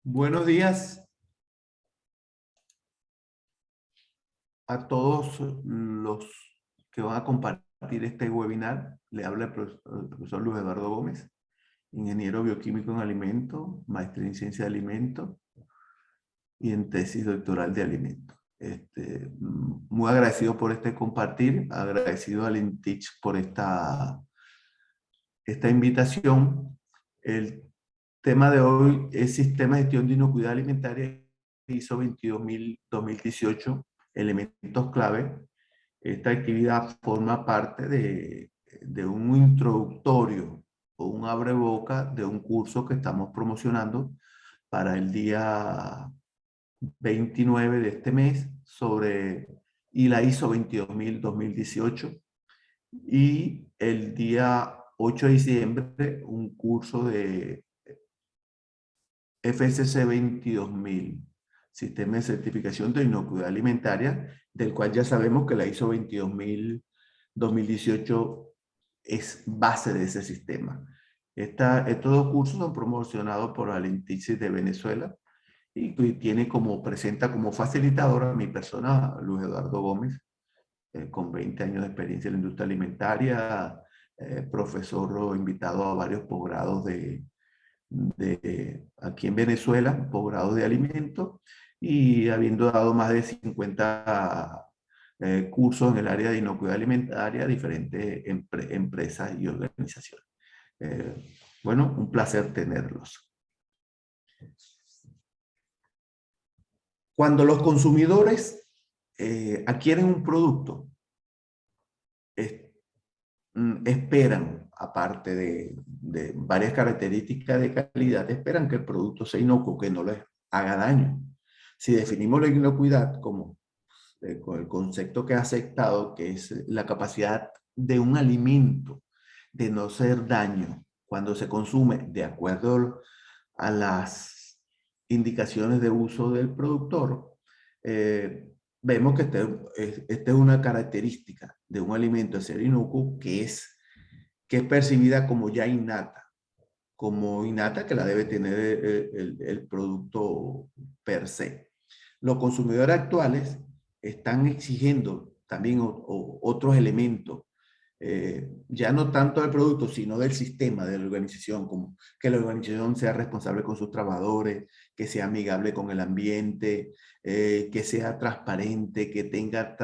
Buenos días a todos los que van a compartir este webinar. Le habla el profesor Luis Eduardo Gómez, ingeniero bioquímico en alimentos, maestría en ciencia de alimentos y en tesis doctoral de alimentos. Muy agradecido por este compartir, agradecido al INTICH por esta invitación. El tema de hoy es Sistema de Gestión de Inocuidad Alimentaria ISO 22018, elementos clave. Esta actividad forma parte de un introductorio o un abreboca de un curso que estamos promocionando para el día 29 de este mes sobre la ISO 22018, y el día 8 de diciembre un curso de FSC 22000, Sistema de Certificación de Inocuidad Alimentaria, del cual ya sabemos que la ISO 22018 es base de ese sistema. Estos dos cursos son promocionados por Alentice de Venezuela y presenta como facilitadora a mi persona, Luis Eduardo Gómez, con 20 años de experiencia en la industria alimentaria, profesor o invitado a varios posgrados aquí en Venezuela, posgrados de alimentos, y habiendo dado más de 50 cursos en el área de inocuidad alimentaria a diferentes empresas y organizaciones. Bueno, un placer tenerlos. Cuando los consumidores adquieren un producto, esperan, aparte de varias características de calidad, esperan que el producto sea inocuo, que no les haga daño. Si definimos la inocuidad como con el concepto que ha aceptado, que es la capacidad de un alimento de no hacer daño cuando se consume de acuerdo a las indicaciones de uso del productor, vemos que esta es una característica de un alimento de ser inocuo que es percibida como innata que la debe tener el producto per se. Los consumidores actuales están exigiendo también otros elementos, ya no tanto del producto, sino del sistema, de la organización, como que la organización sea responsable con sus trabajadores, que sea amigable con el ambiente, que sea transparente, que tenga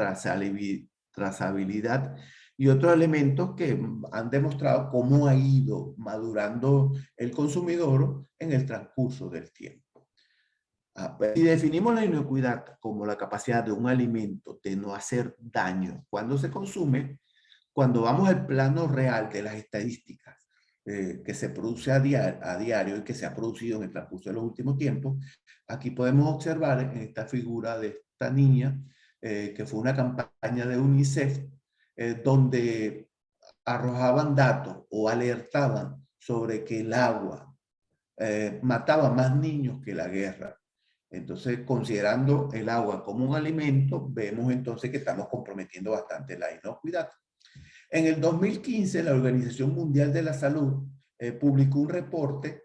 trazabilidad y otros elementos que han demostrado cómo ha ido madurando el consumidor en el transcurso del tiempo. Si definimos la inocuidad como la capacidad de un alimento de no hacer daño cuando se consume, cuando vamos al plano real de las estadísticas que se produce a diario y que se ha producido en el transcurso de los últimos tiempos, aquí podemos observar en esta figura de esta niña, que fue una campaña de UNICEF, donde arrojaban datos o alertaban sobre que el agua mataba más niños que la guerra. Entonces, considerando el agua como un alimento, vemos entonces que estamos comprometiendo bastante la inocuidad. En el 2015, la Organización Mundial de la Salud publicó un reporte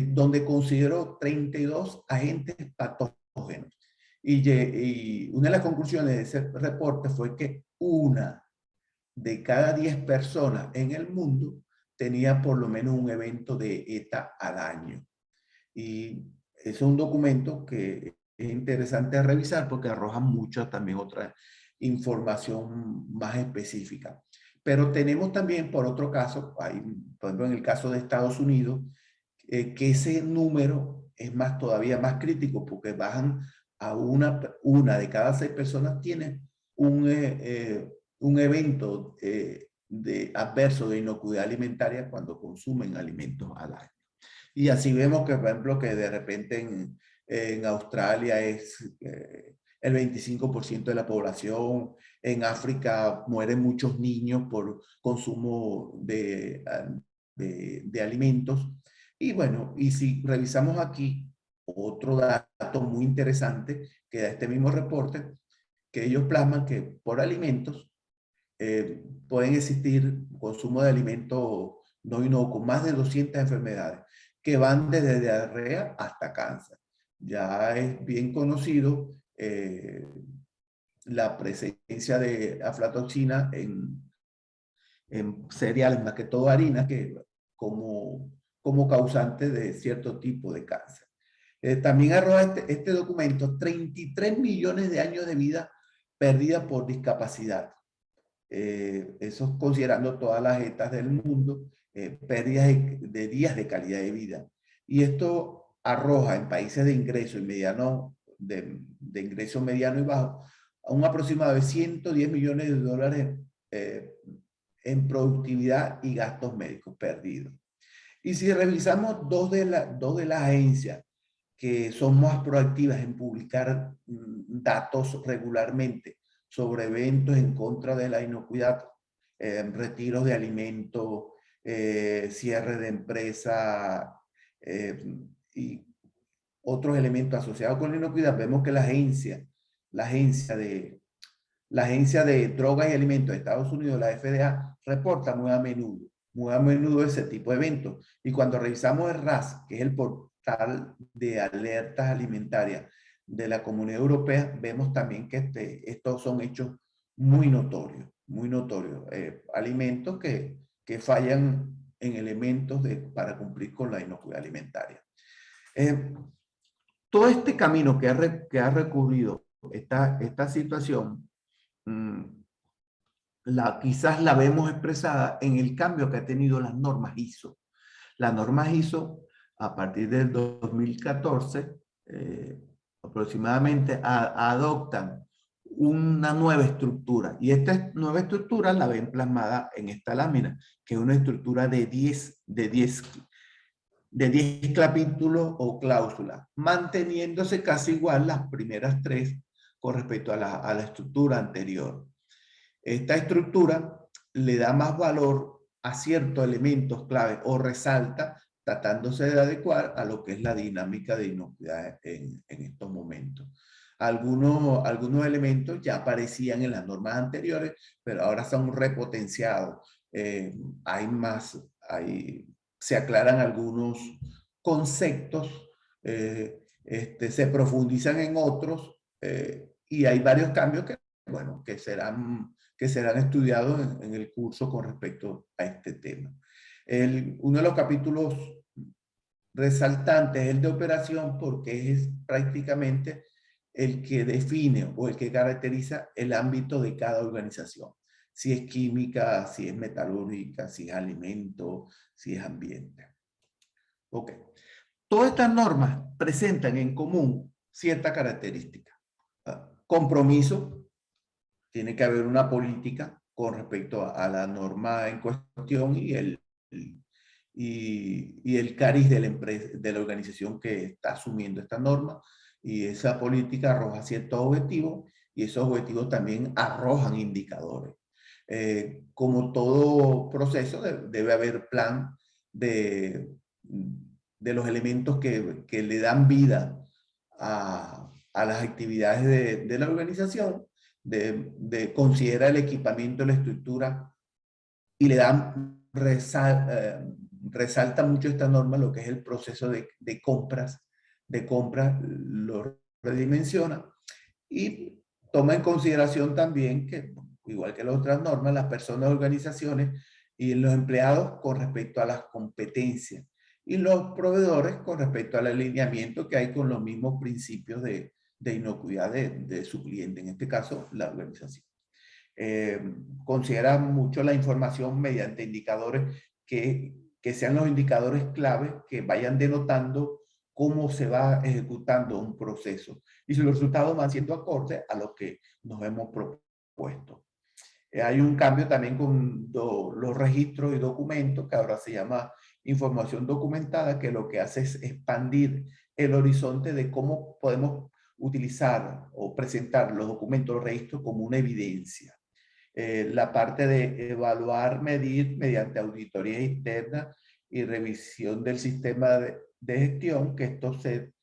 donde consideró 32 agentes patógenos. Y una de las conclusiones de ese reporte fue que una de cada 10 personas en el mundo tenía por lo menos un evento de ETA al año. Y es un documento que es interesante revisar porque arroja mucha también otra información más específica. Pero tenemos también, por otro caso, por ejemplo, en el caso de Estados Unidos, que ese número es todavía más crítico porque bajan a una de cada 6 personas tiene un evento adverso de inocuidad alimentaria cuando consumen alimentos al año. Y así vemos que, por ejemplo, que de repente en Australia es el 25% de la población, en África mueren muchos niños por consumo de alimentos. Y bueno, y si revisamos aquí otro dato muy interesante que da este mismo reporte, que ellos plasman que por alimentos pueden existir consumo de alimentos no inocuos, más de 200 enfermedades. que van desde diarrea hasta cáncer. Ya es bien conocido la presencia de aflatoxina en cereales, más que todo harina, que como causante de cierto tipo de cáncer. También arroja este documento 33 millones de años de vida perdida por discapacidad. Eso considerando todas las etapas del mundo, pérdidas de días de calidad de vida. Y esto arroja en países de ingreso y mediano, de ingreso mediano y bajo, a un aproximado de 110 millones de dólares en productividad y gastos médicos perdidos. Y si revisamos dos de las agencias que son más proactivas en publicar datos regularmente sobre eventos en contra de la inocuidad, retiros de alimentos, cierre de empresa y otros elementos asociados con la inocuidad, vemos que la agencia de drogas y alimentos de Estados Unidos, la FDA, reporta muy a menudo ese tipo de eventos. Y cuando revisamos el RAS, que es el portal de alertas alimentarias de la Comunidad Europea, vemos también que estos son hechos muy notorios, muy notorios. Alimentos que fallan en elementos para cumplir con la inocuidad alimentaria. Todo este camino que ha recurrido esta situación, quizás la vemos expresada en el cambio que ha tenido las normas ISO. Las normas ISO, a partir del 2014, aproximadamente, adoptan una nueva estructura. Y esta nueva estructura la ven plasmada en esta lámina, que es una estructura de 10 capítulos o cláusulas, manteniéndose casi igual las primeras 3 con respecto a la estructura anterior. Esta estructura le da más valor a ciertos elementos clave o resalta, tratándose de adecuar a lo que es la dinámica de inocuidad en estos momentos. Algunos elementos ya aparecían en las normas anteriores, pero ahora son repotenciados. Se aclaran algunos conceptos, se profundizan en otros y hay varios cambios bueno, que serán estudiados en el curso con respecto a este tema. Uno de los capítulos resaltantes es el de operación, porque es prácticamente el que define o el que caracteriza el ámbito de cada organización. Si es química, si es metalúrgica, si es alimento, si es ambiente. Ok. Todas estas normas presentan en común cierta característica. Compromiso. Tiene que haber una política con respecto a la norma en cuestión y el cariz de la empresa, de la organización que está asumiendo esta norma, y esa política arroja ciertos objetivos y esos objetivos también arrojan indicadores. Como todo proceso, debe haber plan de los elementos que le dan vida a las actividades de la organización, considera el equipamiento, la estructura, y le dan, resalta mucho esta norma lo que es el proceso de compras, lo redimensiona y toma en consideración también que, igual que las otras normas, las personas, organizaciones y los empleados con respecto a las competencias y los proveedores con respecto al alineamiento que hay con los mismos principios de inocuidad de su cliente, en este caso la organización. Considera mucho la información mediante indicadores que sean los indicadores clave que vayan denotando cómo se va ejecutando un proceso y si los resultados van siendo acordes a lo que nos hemos propuesto. Hay un cambio también con los registros y documentos, que ahora se llama información documentada, que lo que hace es expandir el horizonte de cómo podemos utilizar o presentar los documentos, los registros como una evidencia. La parte de evaluar, medir mediante auditoría interna y revisión del sistema de gestión, que esto se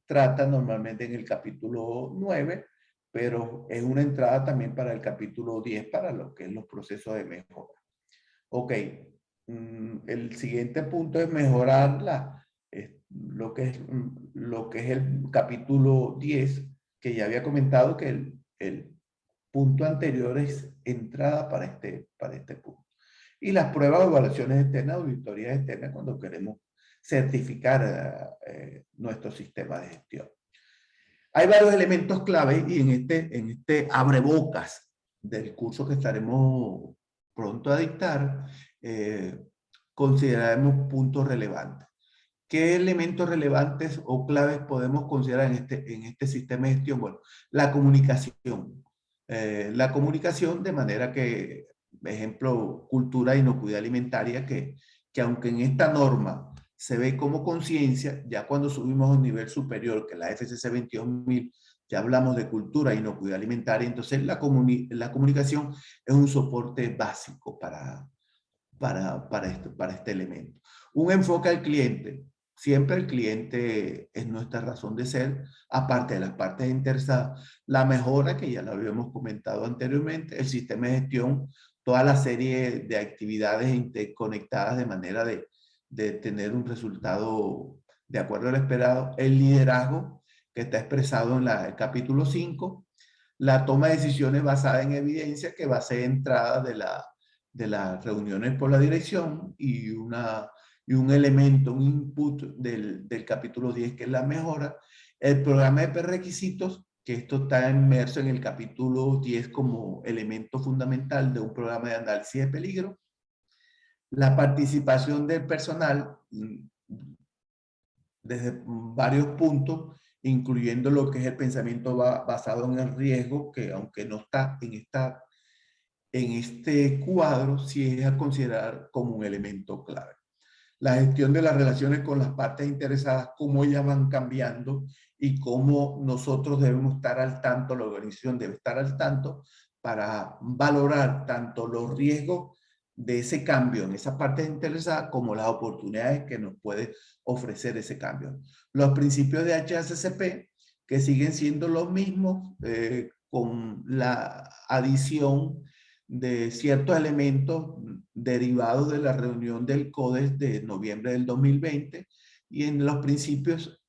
trata normalmente en el capítulo 9, pero es una entrada también para el capítulo 10 para lo que es los procesos de mejora. Ok, el siguiente punto es mejorar lo que es el capítulo 10, que ya había comentado que el punto anterior es entrada para este punto. Y las pruebas o evaluaciones externas, auditorías externas, cuando queremos certificar nuestro sistema de gestión. Hay varios elementos clave y en este abrebocas del curso que estaremos pronto a dictar, consideraremos puntos relevantes. ¿Qué elementos relevantes o claves podemos considerar en este sistema de gestión? Bueno, la comunicación. La comunicación de manera que, ejemplo, cultura e inocuidad alimentaria, que aunque en esta norma se ve como conciencia, ya cuando subimos a un nivel superior, que la FCC 22000, ya hablamos de cultura e inocuidad alimentaria, entonces la comunicación es un soporte básico para este elemento. Un enfoque al cliente. Siempre el cliente es nuestra razón de ser, aparte de las partes interesadas. La mejora, que ya lo habíamos comentado anteriormente, el sistema de gestión, toda la serie de actividades interconectadas de manera de tener un resultado de acuerdo al esperado. El liderazgo, que está expresado en el capítulo 5. La toma de decisiones basada en evidencia, que va a ser entrada de las reuniones por la dirección y un elemento, un input del capítulo 10, que es la mejora. El programa de prerequisitos, que esto está inmerso en el capítulo 10 como elemento fundamental de un programa de análisis de peligro. La participación del personal desde varios puntos, incluyendo lo que es el pensamiento basado en el riesgo, que aunque no está en este cuadro, sí es a considerar como un elemento clave. La gestión de las relaciones con las partes interesadas, cómo ellas van cambiando y cómo nosotros debemos estar al tanto, la organización debe estar al tanto para valorar tanto los riesgos de ese cambio en esa parte interesada como las oportunidades que nos puede ofrecer ese cambio. Los principios de HACCP, que siguen siendo los mismos, con la adición de ciertos elementos derivados de la reunión del CODES de noviembre del 2020, y en los principios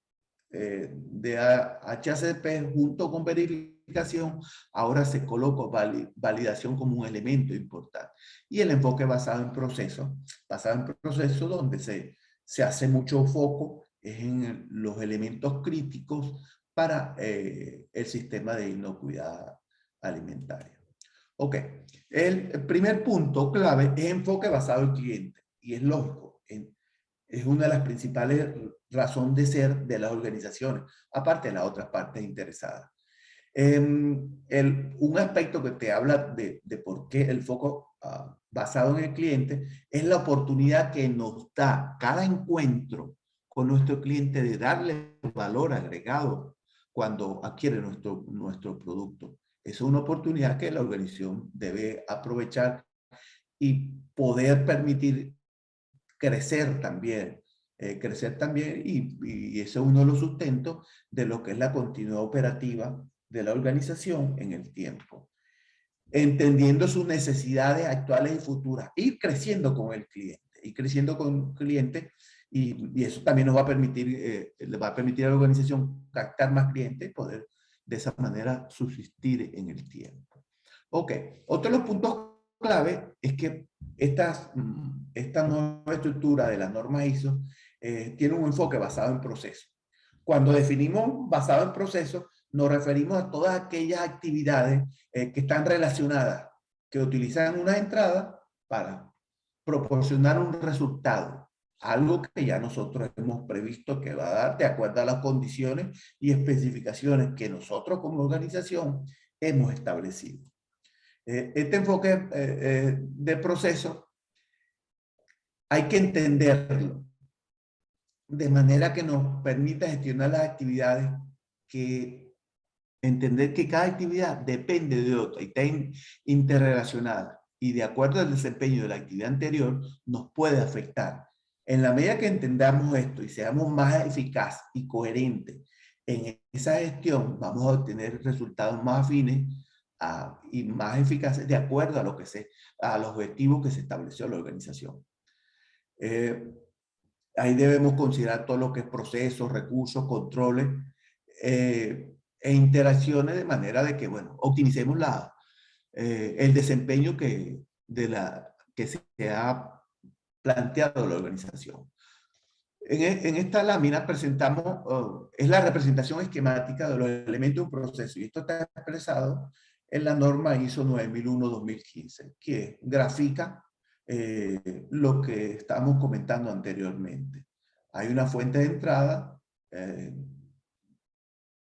de HACCP junto con verificación, ahora se coloca validación como un elemento importante. Y el enfoque basado en procesos donde se hace mucho foco es en los elementos críticos para el sistema de inocuidad alimentaria. Ok, el primer punto clave es enfoque basado en cliente, y es lógico, es una de las principales razones de ser de las organizaciones, aparte de las otras partes interesadas. Un aspecto que te habla de por qué el foco basado en el cliente es la oportunidad que nos da cada encuentro con nuestro cliente de darle valor agregado cuando adquiere nuestro producto. Es una oportunidad que la organización debe aprovechar y poder permitir crecer también. Y ese es uno de los sustentos de lo que es la continuidad operativa de la organización en el tiempo. Entendiendo sus necesidades actuales y futuras, ir creciendo con el cliente, y eso también nos va a permitir, le va a permitir a la organización captar más clientes y poder de esa manera subsistir en el tiempo. Ok, otro de los puntos clave es que esta nueva estructura de las normas ISO tiene un enfoque basado en procesos. Cuando definimos basado en procesos, nos referimos a todas aquellas actividades que están relacionadas, que utilizan una entrada para proporcionar un resultado, algo que ya nosotros hemos previsto que va a dar de acuerdo a las condiciones y especificaciones que nosotros como organización hemos establecido. Este enfoque de proceso hay que entenderlo de manera que nos permita gestionar las actividades, que entender que cada actividad depende de otra y está interrelacionada, y de acuerdo al desempeño de la actividad anterior nos puede afectar. En la medida que entendamos esto y seamos más eficaces y coherentes en esa gestión, vamos a obtener resultados más afines y más eficaces de acuerdo a los objetivos que se estableció la organización. Ahí debemos considerar todo lo que es procesos, recursos, controles e interacciones de manera de que, bueno, optimicemos el desempeño que se ha planteado la organización. En esta lámina presentamos, es la representación esquemática de los elementos de un proceso, y esto está expresado en la norma ISO 9001-2015, que grafica lo que estábamos comentando anteriormente. Hay una fuente de entrada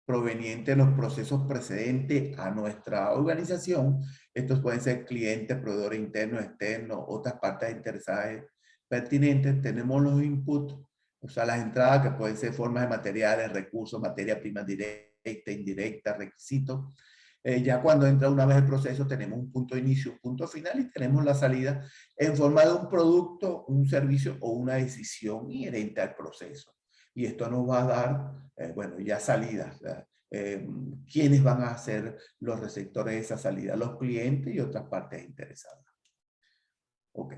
proveniente de los procesos precedentes a nuestra organización. Estos pueden ser clientes, proveedores internos, externos, otras partes interesadas pertinentes. Tenemos los inputs, o sea, las entradas que pueden ser formas de materiales, recursos, materia prima directa, indirecta, requisitos. Ya cuando entra una vez el proceso tenemos un punto de inicio, un punto final, y tenemos la salida en forma de un producto, un servicio o una decisión inherente al proceso. Y esto nos va a dar, bueno, ya salidas. ¿Quiénes van a ser los receptores de esa salida? Los clientes y otras partes interesadas. Ok.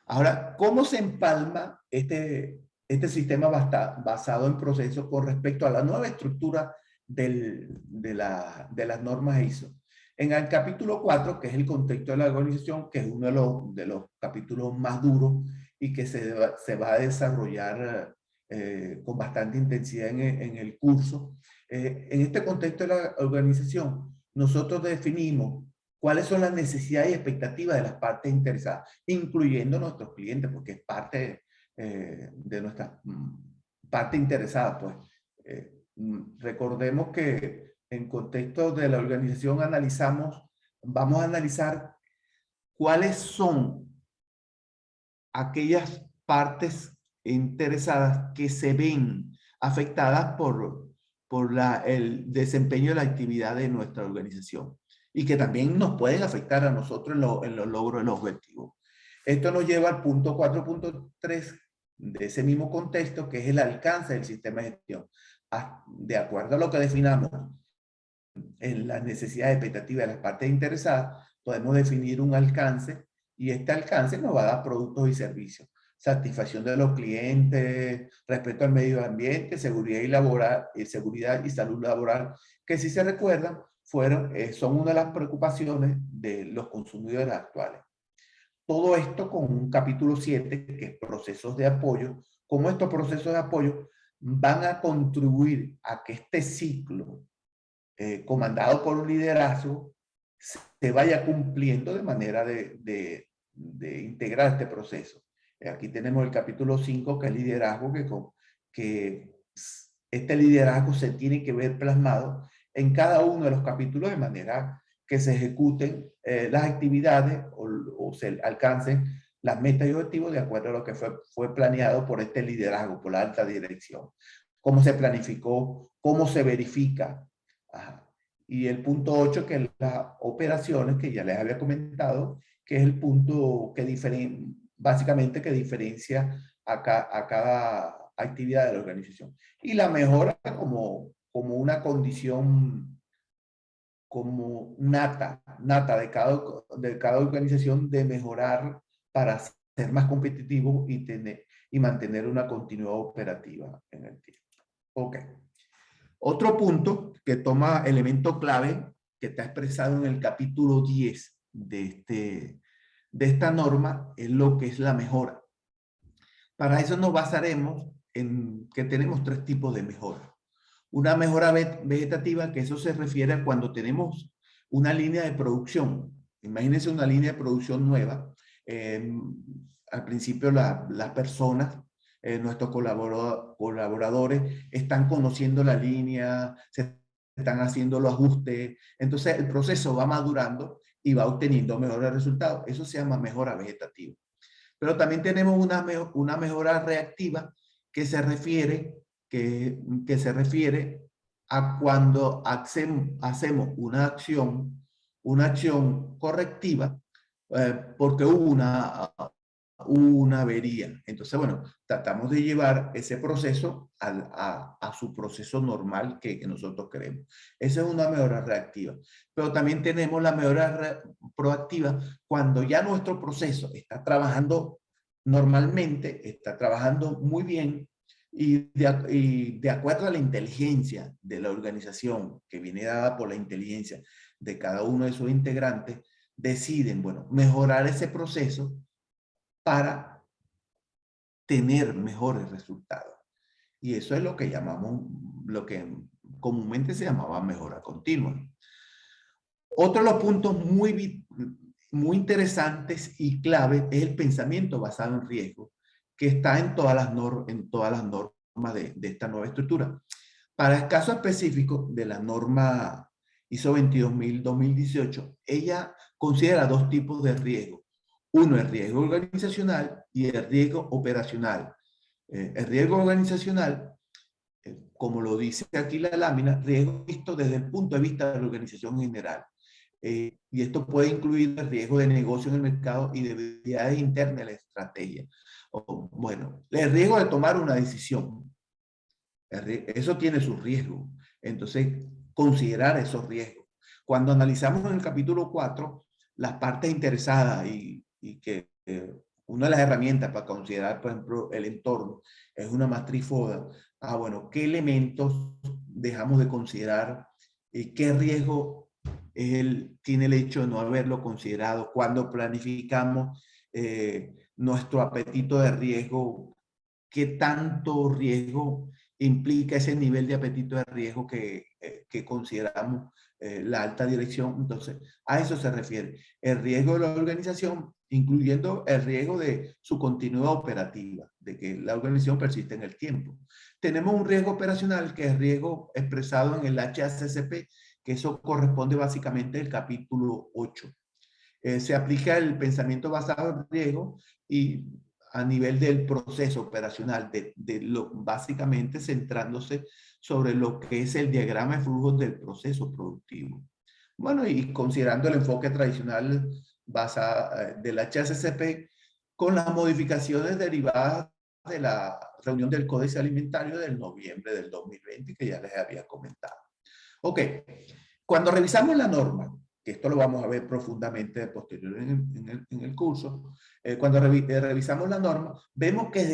Ahora, ¿cómo se empalma este sistema basado en procesos con respecto a la nueva estructura de las normas ISO? En el capítulo 4, que es el contexto de la organización, que es uno de los capítulos más duros y que se va a desarrollar con bastante intensidad en el curso. En este contexto de la organización, nosotros definimos cuáles son las necesidades y expectativas de las partes interesadas, incluyendo nuestros clientes, porque es parte de nuestra parte interesada. Pues recordemos que en contexto de la organización vamos a analizar cuáles son aquellas partes interesadas que se ven afectadas por el desempeño de la actividad de nuestra organización y que también nos pueden afectar a nosotros en los logros de los objetivos. Esto nos lleva al punto 4.3 de ese mismo contexto, que es el alcance del sistema de gestión. De acuerdo a lo que definamos en las necesidades expectativas de las partes interesadas, podemos definir un alcance, y este alcance nos va a dar productos y servicios. Satisfacción de los clientes, respeto al medio ambiente, seguridad y salud laboral, que si se recuerdan, son una de las preocupaciones de los consumidores actuales. Todo esto con un capítulo 7, que es procesos de apoyo. Cómo estos procesos de apoyo van a contribuir a que este ciclo, comandado por un liderazgo, se vaya cumpliendo de manera de integrar este proceso. Aquí tenemos el capítulo 5, que es liderazgo, que este liderazgo se tiene que ver plasmado en cada uno de los capítulos de manera que se ejecuten las actividades o se alcancen las metas y objetivos de acuerdo a lo que fue planeado por este liderazgo, por la alta dirección. Cómo se planificó, cómo se verifica. Ajá. Y el punto 8, que es las operaciones, que ya les había comentado, que es el punto que básicamente que diferencia a cada actividad de la organización. Y la mejora como una condición como nata de cada organización de mejorar para ser más competitivo y mantener una continuidad operativa en el tiempo. Ok. Otro punto que toma elemento clave, que está expresado en el capítulo 10 de esta norma, es lo que es la mejora. Para eso nos basaremos en que tenemos 3 tipos de mejora. Una mejora vegetativa, que eso se refiere a cuando tenemos una línea de producción. Imagínense una línea de producción nueva. Al principio las personas, nuestros colaboradores, están conociendo la línea, se están haciendo los ajustes. Entonces el proceso va madurando y va obteniendo mejores resultados. Eso se llama mejora vegetativa. Pero también tenemos una mejora reactiva que se refiere a cuando hacemos una acción correctiva porque hubo una avería. Entonces, bueno, tratamos de llevar ese proceso a su proceso normal que nosotros queremos. Esa es una mejora reactiva. Pero también tenemos la mejora proactiva cuando ya nuestro proceso está trabajando normalmente está trabajando muy bien y de acuerdo a la inteligencia de la organización, que viene dada por la inteligencia de cada uno de sus integrantes, deciden, bueno, mejorar ese proceso para tener mejores resultados. Y eso es lo que llamamos, lo que comúnmente se llamaba mejora continua. Otro de los puntos muy interesantes y clave es el pensamiento basado en riesgo, que está en todas las normas de esta nueva estructura. Para el caso específico de la norma ISO 22000-2018, ella considera dos tipos de riesgo. Uno es riesgo organizacional y el riesgo operacional. El riesgo organizacional, como lo dice aquí la lámina, riesgo visto desde el punto de vista de la organización en general. Y esto puede incluir el riesgo de negocio en el mercado y de debilidades internas de la estrategia. Bueno, el riesgo de tomar una decisión. Eso tiene su riesgo. Entonces, considerar esos riesgos. Cuando analizamos en el capítulo 4, las partes interesadas y que una de las herramientas para considerar, por ejemplo, el entorno, es una matriz FODA. Bueno, ¿qué elementos dejamos de considerar? ¿Qué riesgo tiene el hecho de no haberlo considerado? Cuando planificamos nuestro apetito de riesgo, ¿qué tanto riesgo implica ese nivel de apetito de riesgo que consideramos la alta dirección? Entonces, a eso se refiere. El riesgo de la organización, incluyendo el riesgo de su continuidad operativa, de que la organización persiste en el tiempo. Tenemos un riesgo operacional, que es riesgo expresado en el HACCP, que eso corresponde básicamente al capítulo 8. Se aplica el pensamiento basado en riesgo y a nivel del proceso operacional, básicamente centrándose sobre lo que es el diagrama de flujos del proceso productivo. Bueno, y considerando el enfoque tradicional del HACCP con las modificaciones derivadas de la reunión del Códice Alimentario del noviembre del 2020, que ya les había comentado. Ok, cuando revisamos la norma, que esto lo vamos a ver profundamente posterior en el curso, cuando revisamos la norma, vemos que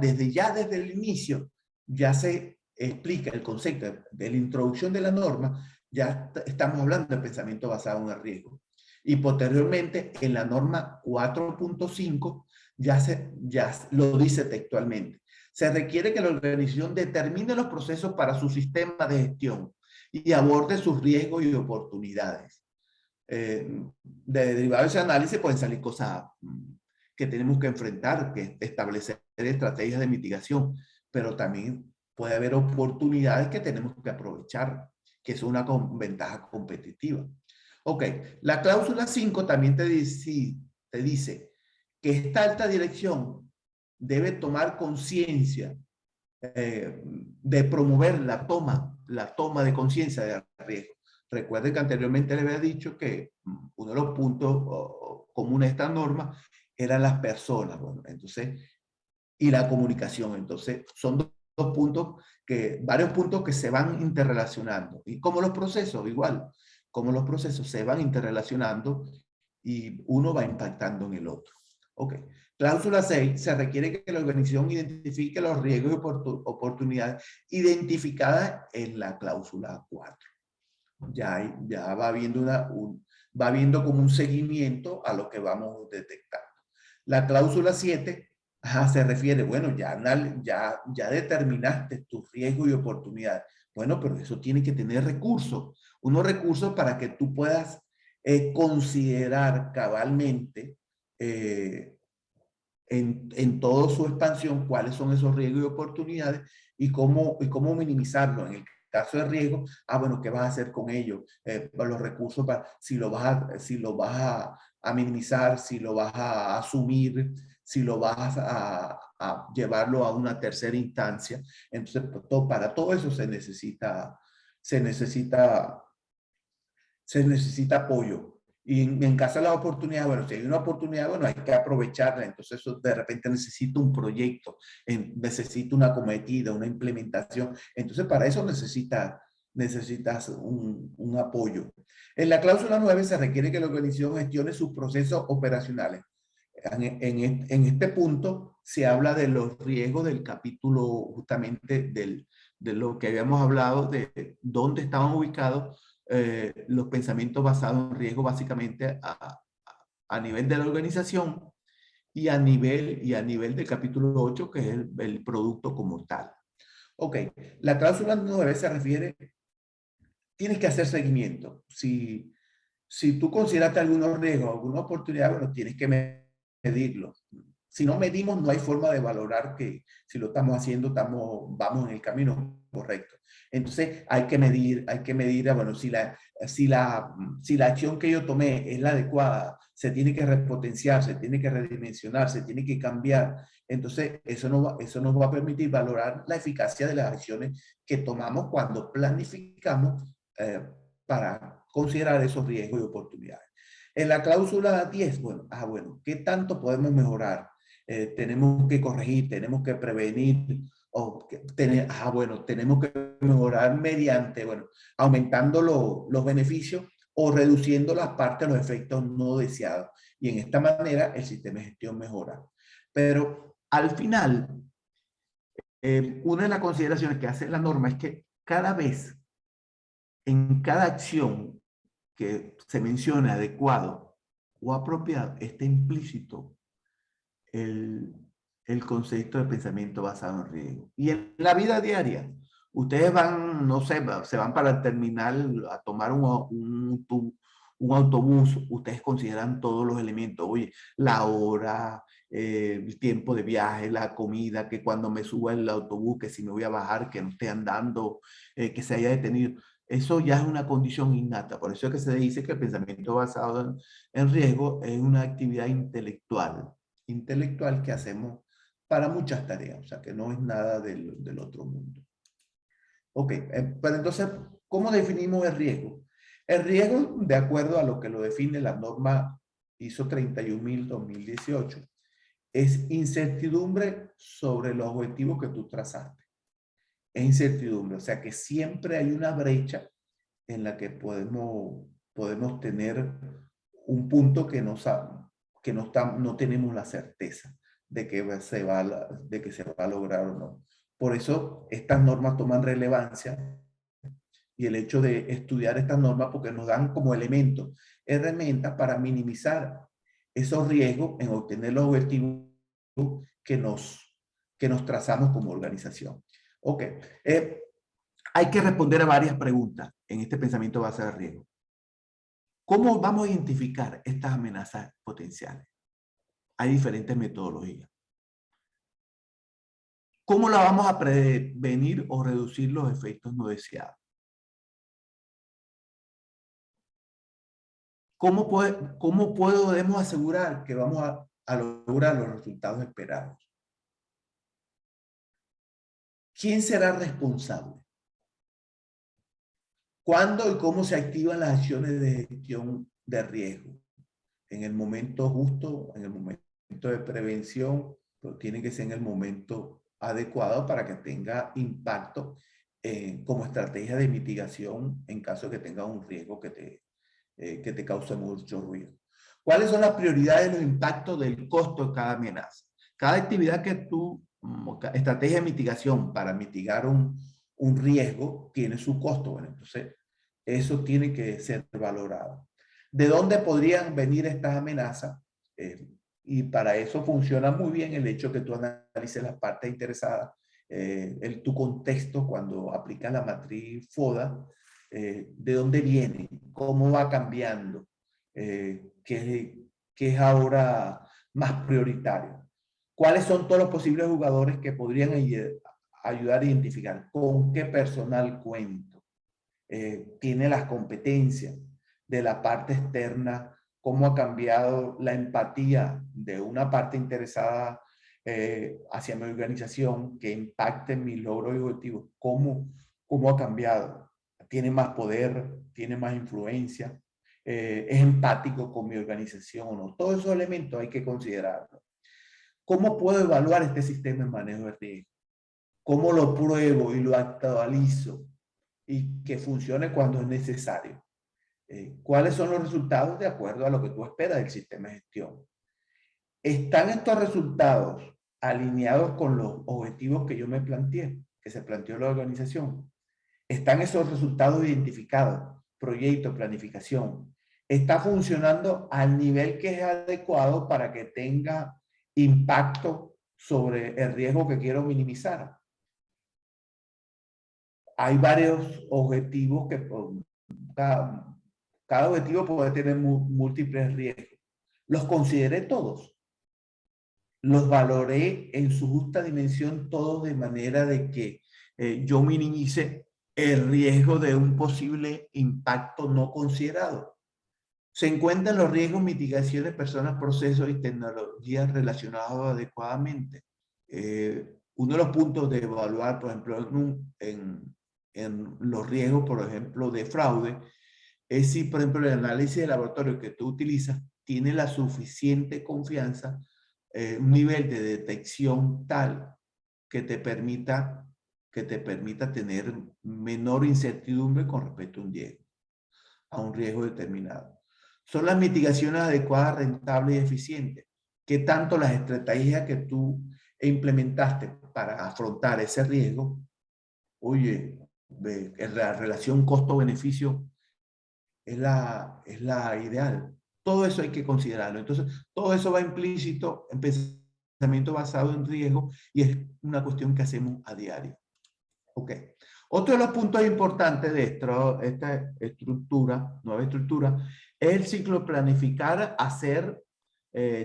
desde el inicio ya se explica el concepto de la introducción de la norma, ya estamos hablando de pensamiento basado en el riesgo. Y posteriormente, en la norma 4.5, ya lo dice textualmente. Se requiere que la organización determine los procesos para su sistema de gestión y aborde sus riesgos y oportunidades. Derivado de ese análisis pueden salir cosas que tenemos que enfrentar, que establecer estrategias de mitigación, pero también puede haber oportunidades que tenemos que aprovechar, que es una ventaja competitiva. Ok, la cláusula 5 también te dice que esta alta dirección debe tomar conciencia de promover la toma de conciencia de riesgo. Recuerden que anteriormente les había dicho que uno de los puntos comunes de esta norma eran las personas, bueno, entonces, y la comunicación. Entonces, son varios puntos que se van interrelacionando. Y como los procesos, igual, como los procesos se van interrelacionando y uno va impactando en el otro. Ok. Cláusula 6, se requiere que la organización identifique los riesgos y oportunidades identificadas en la cláusula 4. Ya va viendo como un seguimiento a lo que vamos detectando. La cláusula 7 se refiere, bueno, ya determinaste tus riesgos y oportunidades. Bueno, pero eso tiene que tener recursos, unos recursos para que tú puedas considerar cabalmente en toda su expansión cuáles son esos riesgos y oportunidades y cómo minimizarlo. En el caso de riesgo, bueno, ¿qué vas a hacer con ellos? Los recursos, si lo vas a minimizar, si lo vas a asumir, si lo vas a llevarlo a una tercera instancia. Entonces, para todo eso se necesita apoyo. Y en caso de la oportunidad, bueno, si hay una oportunidad, bueno, hay que aprovecharla. Entonces, eso de repente necesita un proyecto, necesita una acometida, una implementación. Entonces, para eso necesitas un apoyo. En la cláusula 9 se requiere que la organización gestione sus procesos operacionales. En este punto se habla de los riesgos del capítulo justamente de lo que habíamos hablado, de dónde estaban ubicados los pensamientos basados en riesgo básicamente a nivel de la organización y a nivel del capítulo 8, que es el producto como tal. Ok, la cláusula 9 se refiere, tienes que hacer seguimiento. Si tú consideraste algunos riesgos, alguna oportunidad, bueno, tienes que medirlo. Si no medimos, no hay forma de valorar que si lo estamos haciendo, vamos en el camino correcto. Entonces, hay que medir, bueno, si la acción que yo tomé es la adecuada, se tiene que repotenciar, se tiene que redimensionar, se tiene que cambiar. Entonces, eso nos va a permitir valorar la eficacia de las acciones que tomamos cuando planificamos para considerar esos riesgos y oportunidades. En la cláusula 10, bueno, ¿qué tanto podemos mejorar? Tenemos que corregir, tenemos que prevenir, bueno, tenemos que mejorar mediante, bueno, aumentando los beneficios o reduciendo las partes, los efectos no deseados. Y en esta manera el sistema de gestión mejora. Pero al final, una de las consideraciones que hace la norma es que cada vez, en cada acción que se mencione adecuado o apropiado, está implícito el, el concepto de pensamiento basado en riesgo. Y en la vida diaria, ustedes van, no sé, se van para el terminal a tomar un autobús, ustedes consideran todos los elementos, oye, la hora, el tiempo de viaje, la comida, que cuando me suba el autobús, que si me voy a bajar, que no esté andando, que se haya detenido. Eso ya es una condición innata. Por eso es que se dice que el pensamiento basado en riesgo es una actividad intelectual que hacemos para muchas tareas, o sea, que no es nada del otro mundo. Ok, pero entonces, ¿cómo definimos el riesgo? El riesgo, de acuerdo a lo que lo define la norma ISO 31000-2018, es incertidumbre sobre los objetivos que tú trazaste. Es incertidumbre, o sea que siempre hay una brecha en la que podemos tener un punto que no tenemos la certeza de que de que se va a lograr o no. Por eso estas normas toman relevancia y el hecho de estudiar estas normas porque nos dan como elementos, herramientas para minimizar esos riesgos en obtener los objetivos que nos trazamos como organización. Ok. Hay que responder a varias preguntas en este pensamiento basado en riesgo. ¿Cómo vamos a identificar estas amenazas potenciales? Hay diferentes metodologías. ¿Cómo la vamos a prevenir o reducir los efectos no deseados? ¿Cómo podemos asegurar que vamos a lograr los resultados esperados? ¿Quién será responsable? ¿Cuándo y cómo se activan las acciones de gestión de riesgo? En el momento justo, en el momento de prevención, pero tiene que ser en el momento adecuado para que tenga impacto como estrategia de mitigación en caso de que tenga un riesgo que te cause mucho ruido. ¿Cuáles son las prioridades y los impactos del costo de cada amenaza? Cada actividad que estrategia de mitigación para mitigar un riesgo tiene su costo. Bueno, entonces eso tiene que ser valorado. ¿De dónde podrían venir estas amenazas? Y para eso funciona muy bien el hecho que tú analices las partes interesadas, tu contexto cuando aplicas la matriz FODA, de dónde viene, cómo va cambiando, qué es ahora más prioritario. ¿Cuáles son todos los posibles jugadores que podrían ayudar a identificar con qué personal cuento? Tiene las competencias de la parte externa, cómo ha cambiado la empatía de una parte interesada hacia mi organización que impacte en mis logros y objetivos, cómo ha cambiado. Tiene más poder, tiene más influencia, es empático con mi organización o no. Todos esos elementos hay que considerarlos. ¿Cómo puedo evaluar este sistema de manejo de riesgo? ¿Cómo lo pruebo y lo actualizo? Y que funcione cuando es necesario. ¿Cuáles son los resultados de acuerdo a lo que tú esperas del sistema de gestión? ¿Están estos resultados alineados con los objetivos que yo me planteé, que se planteó la organización? ¿Están esos resultados identificados? Proyecto, planificación. ¿Está funcionando al nivel que es adecuado para que tenga impacto sobre el riesgo que quiero minimizar? Hay varios objetivos que cada objetivo puede tener múltiples riesgos. ¿Los consideré todos? ¿Los valoré en su justa dimensión todos de manera de que yo minimice el riesgo de un posible impacto no considerado? Se encuentran los riesgos, mitigaciones, personas, procesos y tecnologías relacionados adecuadamente. Uno de los puntos de evaluar, por ejemplo, en los riesgos, por ejemplo, de fraude, es si, por ejemplo, el análisis de laboratorio que tú utilizas tiene la suficiente confianza, un nivel de detección tal que te permita tener menor incertidumbre con respecto a un riesgo determinado. Son las mitigaciones adecuadas, rentables y eficientes. ¿Qué tanto las estrategias que tú implementaste para afrontar ese riesgo? Oye, la relación costo-beneficio es la ideal. Todo eso hay que considerarlo. Entonces, todo eso va implícito en pensamiento basado en riesgo y es una cuestión que hacemos a diario. Ok. Otro de los puntos importantes de esta estructura, nueva estructura, es el ciclo planificar, hacer,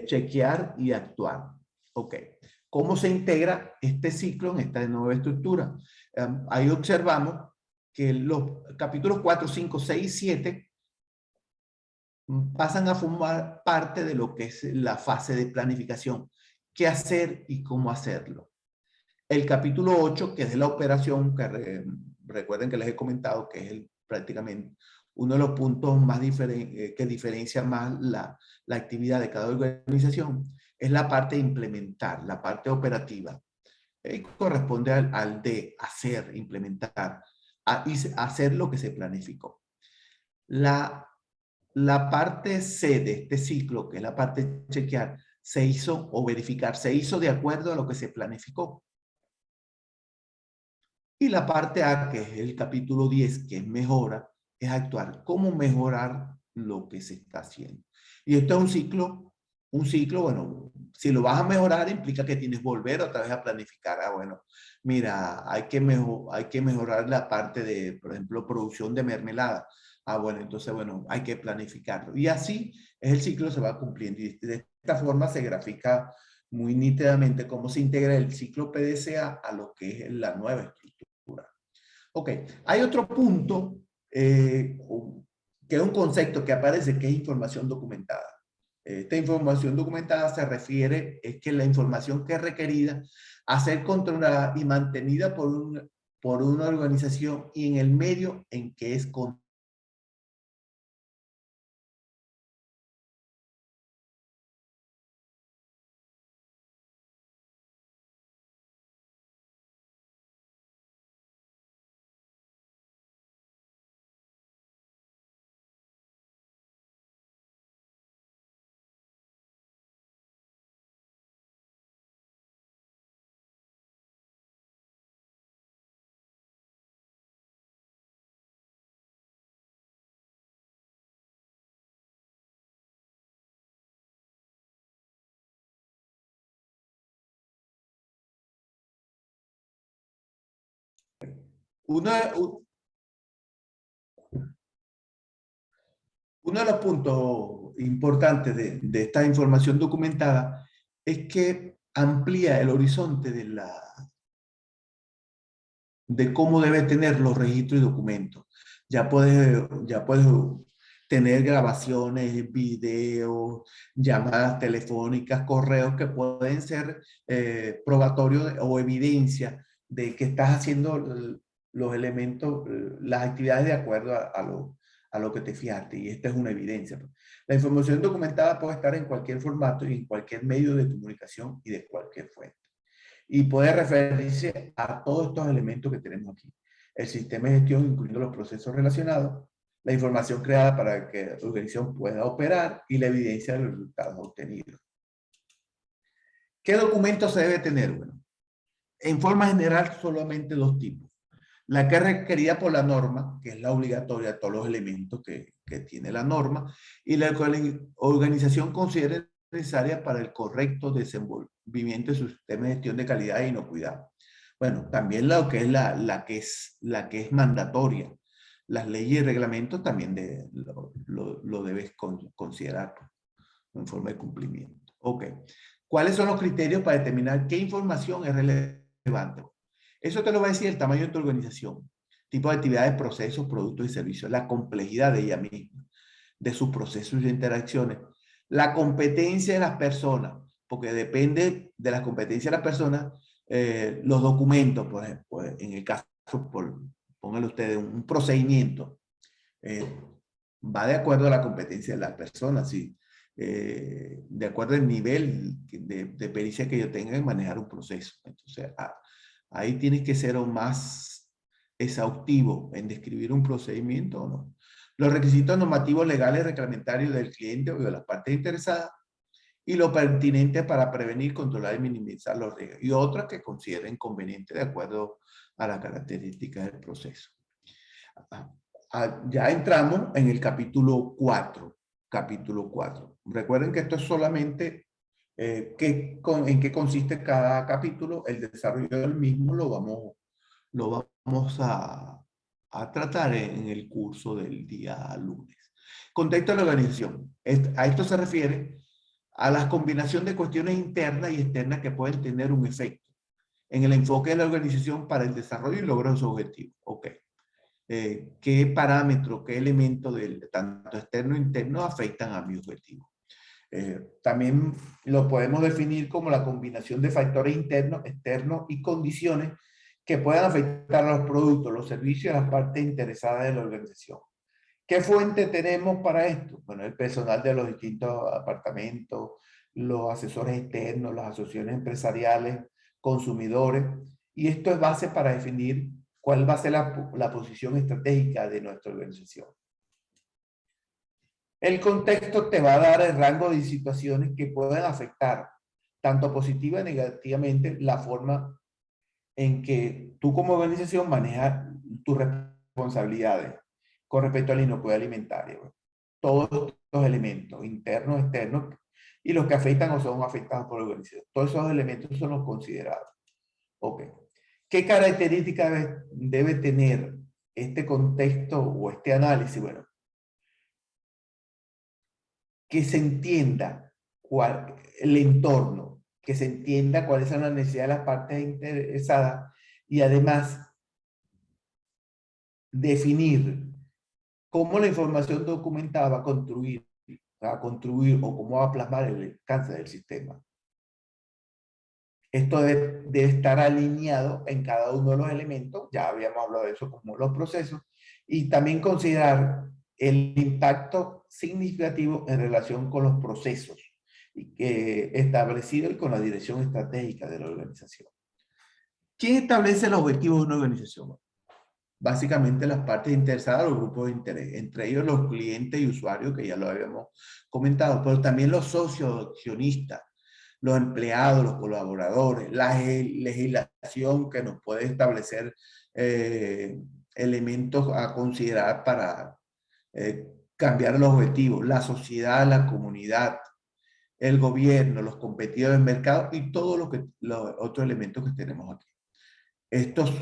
chequear y actuar. Ok. ¿Cómo se integra este ciclo en esta nueva estructura? Ahí observamos que los capítulos 4, 5, 6 y 7 pasan a formar parte de lo que es la fase de planificación. ¿Qué hacer y cómo hacerlo? El capítulo 8, que es de la operación, que recuerden que les he comentado que es prácticamente uno de los puntos más que diferencia más la actividad de cada organización, es la parte de implementar, la parte operativa. Corresponde al de hacer, implementar, hacer lo que se planificó. La parte C de este ciclo, que es la parte de chequear, se hizo o verificar, se hizo de acuerdo a lo que se planificó. Y la parte A, que es el capítulo 10, que es mejora, es actuar. ¿Cómo mejorar lo que se está haciendo? Y esto es un ciclo, bueno, si lo vas a mejorar implica que tienes que volver otra vez a planificar. Ah, bueno, mira, hay que mejorar la parte de, por ejemplo, producción de mermelada. Ah, bueno, entonces, bueno, hay que planificarlo. Y así es el ciclo, se va cumpliendo. Y de esta forma se grafica muy nítidamente cómo se integra el ciclo PDCA a lo que es la nueva estructura. Ok, hay otro punto que es un concepto que aparece que es información documentada. Esta información documentada se refiere, es que la información que es requerida a ser controlada y mantenida por una organización y en el medio en que es controlada. Uno, Uno de los puntos importantes de esta información documentada es que amplía el horizonte de cómo debe tener los registros y documentos. Ya puedes tener grabaciones, videos, llamadas telefónicas, correos que pueden ser probatorios o evidencia de que estás haciendo los elementos, las actividades de acuerdo a lo que te fijaste. Y esta es una evidencia. La información documentada puede estar en cualquier formato y en cualquier medio de comunicación y de cualquier fuente. Y puede referirse a todos estos elementos que tenemos aquí. El sistema de gestión, incluyendo los procesos relacionados, la información creada para que la organización pueda operar y la evidencia de los resultados obtenidos. ¿Qué documento se debe tener? Bueno, en forma general, solamente dos tipos. La que es requerida por la norma, que es la obligatoria de todos los elementos que tiene la norma, y la que la organización considera necesaria para el correcto desenvolvimiento de su sistema de gestión de calidad e inocuidad. Bueno, también lo que es la que es mandatoria. Las leyes y reglamentos también lo debes considerar en forma de cumplimiento. Ok. ¿Cuáles son los criterios para determinar qué información es relevante? Eso te lo va a decir el tamaño de tu organización, tipo de actividades, procesos, productos y servicios, la complejidad de ella misma, de sus procesos y interacciones, la competencia de las personas, porque depende de la competencia de las personas, los documentos, por ejemplo, en el caso, pónganle ustedes un procedimiento, eh, va de acuerdo a la competencia de las personas, sí. De acuerdo al nivel de pericia que yo tenga en manejar un proceso. Entonces, ahí tienes que ser más exhaustivo en describir un procedimiento o no. Los requisitos normativos legales y reglamentarios del cliente o de las partes interesadas y lo pertinente para prevenir, controlar y minimizar los riesgos. Y otras que consideren conveniente de acuerdo a las características del proceso. Ya entramos en el capítulo 4. Capítulo 4. Recuerden que esto es solamente en qué consiste cada capítulo. El desarrollo del mismo lo vamos a tratar en el curso del día lunes. Contexto de la organización. A esto se refiere a la combinación de cuestiones internas y externas que pueden tener un efecto en el enfoque de la organización para el desarrollo y logro de sus objetivos. Ok. ¿Qué parámetros, qué elementos tanto externo e interno afectan a mi objetivo? También lo podemos definir como la combinación de factores internos, externos y condiciones que puedan afectar a los productos, los servicios y las partes interesadas de la organización. ¿Qué fuente tenemos para esto? Bueno, el personal de los distintos apartamentos, los asesores externos, las asociaciones empresariales, consumidores, y esto es base para definir cuál va a ser la posición estratégica de nuestra organización. El contexto te va a dar el rango de situaciones que pueden afectar, tanto positiva y negativamente, la forma en que tú como organización manejas tus responsabilidades con respecto a la inocuidad alimentaria. Todos estos elementos, internos, externos, y los que afectan o son afectados por la organización. Todos esos elementos son los considerados. Ok. ¿Qué características debe tener este contexto o este análisis? Bueno, que se entienda el entorno, que se entienda cuáles son las necesidades de las partes interesadas y además definir cómo la información documentada va a construir o cómo va a plasmar el alcance del sistema. Esto debe estar alineado en cada uno de los elementos, ya habíamos hablado de eso como los procesos, y también considerar el impacto significativo en relación con los procesos establecidos y con la dirección estratégica de la organización. ¿Quién establece los objetivos de una organización? Básicamente las partes interesadas, los grupos de interés, entre ellos los clientes y usuarios, que ya lo habíamos comentado, pero también los socios, accionistas, los empleados, los colaboradores, la legislación que nos puede establecer elementos a considerar para cambiar los objetivos, la sociedad, la comunidad, el gobierno, los competidores del mercado y todos los otros elementos que tenemos aquí. Estos,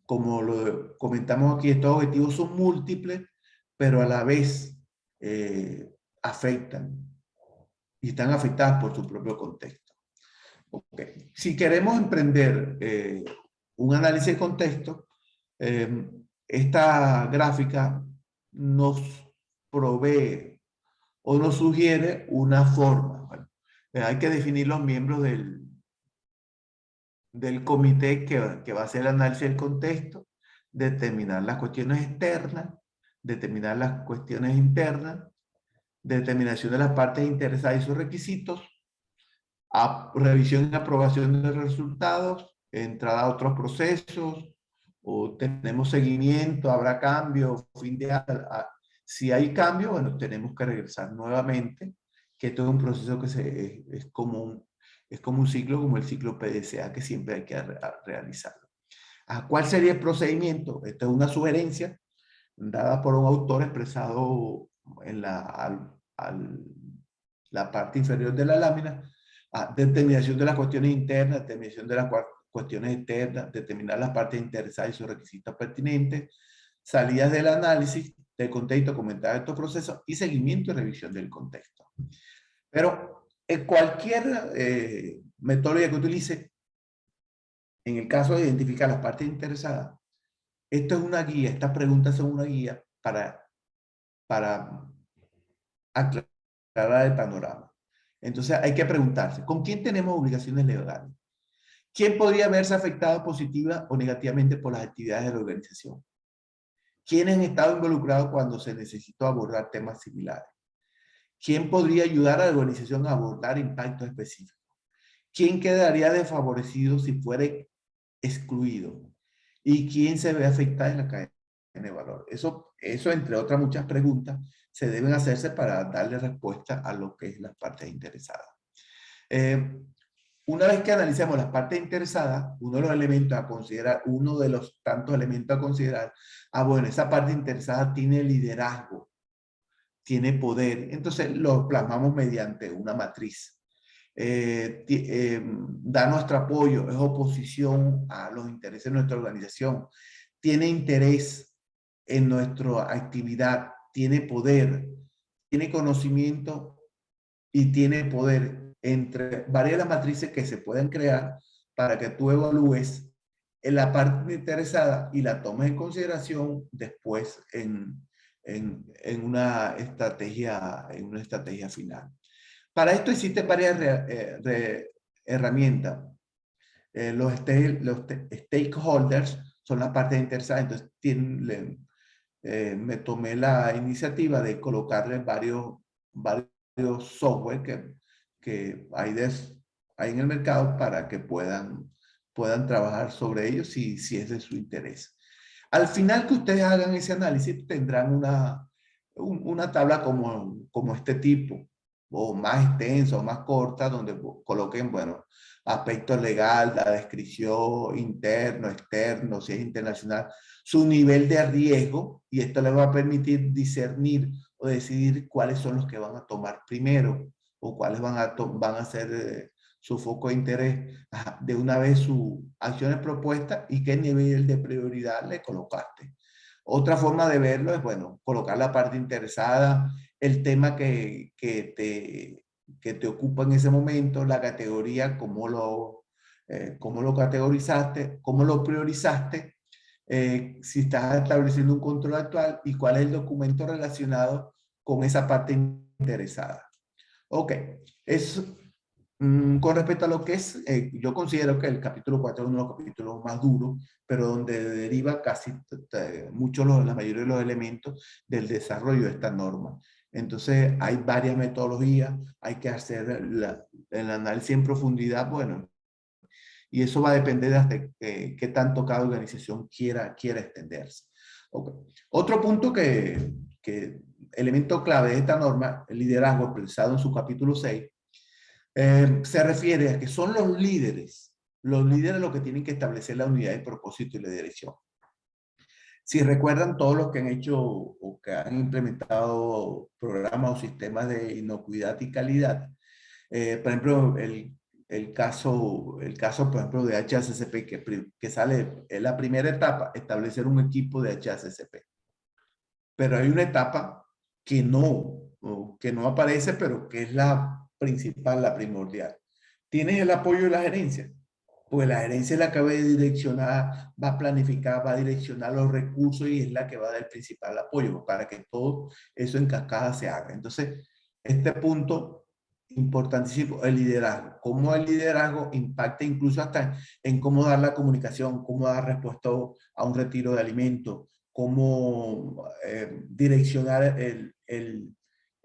como lo comentamos aquí, estos objetivos son múltiples, pero a la vez afectan y están afectadas por su propio contexto. Okay. Si queremos emprender un análisis de contexto, esta gráfica nos provee o nos sugiere una forma. Bueno, hay que definir los miembros del comité que va a hacer el análisis del contexto, determinar las cuestiones externas, determinar las cuestiones internas, determinación de las partes interesadas y sus requisitos, revisión y aprobación de resultados, entrada a otros procesos, o tenemos seguimiento, habrá cambio, fin de año. Si hay cambio, bueno, tenemos que regresar nuevamente, que esto es un proceso que es común Es como un ciclo, como el ciclo PDCA, que siempre hay que realizarlo. ¿Cuál sería el procedimiento? Esta es una sugerencia dada por un autor expresado en la parte inferior de la lámina. Determinación de las cuestiones internas, determinación de las cuestiones externas, determinar las partes interesadas y sus requisitos pertinentes, salidas del análisis del contexto, comentar estos procesos y seguimiento y revisión del contexto. Pero en cualquier metodología que utilice, en el caso de identificar las partes interesadas, esto es una guía, estas preguntas son una guía para aclarar el panorama. Entonces hay que preguntarse, ¿con quién tenemos obligaciones legales? ¿Quién podría verse afectado positiva o negativamente por las actividades de la organización? ¿Quiénes han estado involucrados cuando se necesitó abordar temas similares? ¿Quién podría ayudar a la organización a abordar impactos específicos? ¿Quién quedaría desfavorecido si fuera excluido? ¿Y quién se ve afectado en la cadena de valor? Eso, entre otras muchas preguntas, se deben hacerse para darle respuesta a lo que es las partes interesadas. Una vez que analicemos las partes interesadas, uno de los elementos a considerar, uno de los tantos elementos a considerar, bueno, esa parte interesada tiene liderazgo, tiene poder, entonces lo plasmamos mediante una matriz. Da nuestro apoyo, es oposición a los intereses de nuestra organización, tiene interés en nuestra actividad, tiene poder, tiene conocimiento y tiene poder, entre varias de las matrices que se pueden crear para que tú evalúes en la parte interesada y la tomes en consideración después en una estrategia final. Para esto existen varias herramientas. Los stakeholders son las partes interesadas, entonces me tomé la iniciativa de colocarle varios software que hay en el mercado para que puedan trabajar sobre ellos si es de su interés. Al final que ustedes hagan ese análisis, tendrán una tabla como este tipo, o más extensa o más corta, donde coloquen, bueno, aspectos legal, la descripción, interno, externo, si es internacional, su nivel de riesgo, y esto les va a permitir discernir o decidir cuáles son los que van a tomar primero o cuáles van a ser su foco de interés de una vez sus acciones propuestas y qué nivel de prioridad le colocaste. Otra forma de verlo es, bueno, colocar la parte interesada, el tema que te ocupa en ese momento, la categoría, cómo lo categorizaste, cómo lo priorizaste, si estás estableciendo un control actual y cuál es el documento relacionado con esa parte interesada. Ok, con respecto a lo que es, yo considero que el capítulo 4 es uno de los capítulos más duros, pero donde deriva casi la mayoría de los elementos del desarrollo de esta norma. Entonces, hay varias metodologías, hay que hacer el análisis en profundidad, bueno, y eso va a depender de hasta qué tanto cada organización quiera extenderse. Okay. Otro punto elemento clave de esta norma, el liderazgo expresado en su capítulo 6, se refiere a que son los líderes los que tienen que establecer la unidad de propósito y la dirección. Si recuerdan, todos los que han hecho o que han implementado programas o sistemas de inocuidad y calidad, por ejemplo, el caso, por ejemplo, de HACCP, que sale en la primera etapa, establecer un equipo de HACCP. Pero hay una etapa que no aparece, pero que es la principal, la primordial. ¿Tienes el apoyo de la gerencia? Pues la gerencia es la que va a direccionar, va a planificar, va a direccionar los recursos y es la que va a dar el principal apoyo para que todo eso en cascada se haga. Entonces, este punto importantísimo, el liderazgo. Cómo el liderazgo impacta incluso hasta en cómo dar la comunicación, cómo dar respuesta a un retiro de alimentos, cómo direccionar el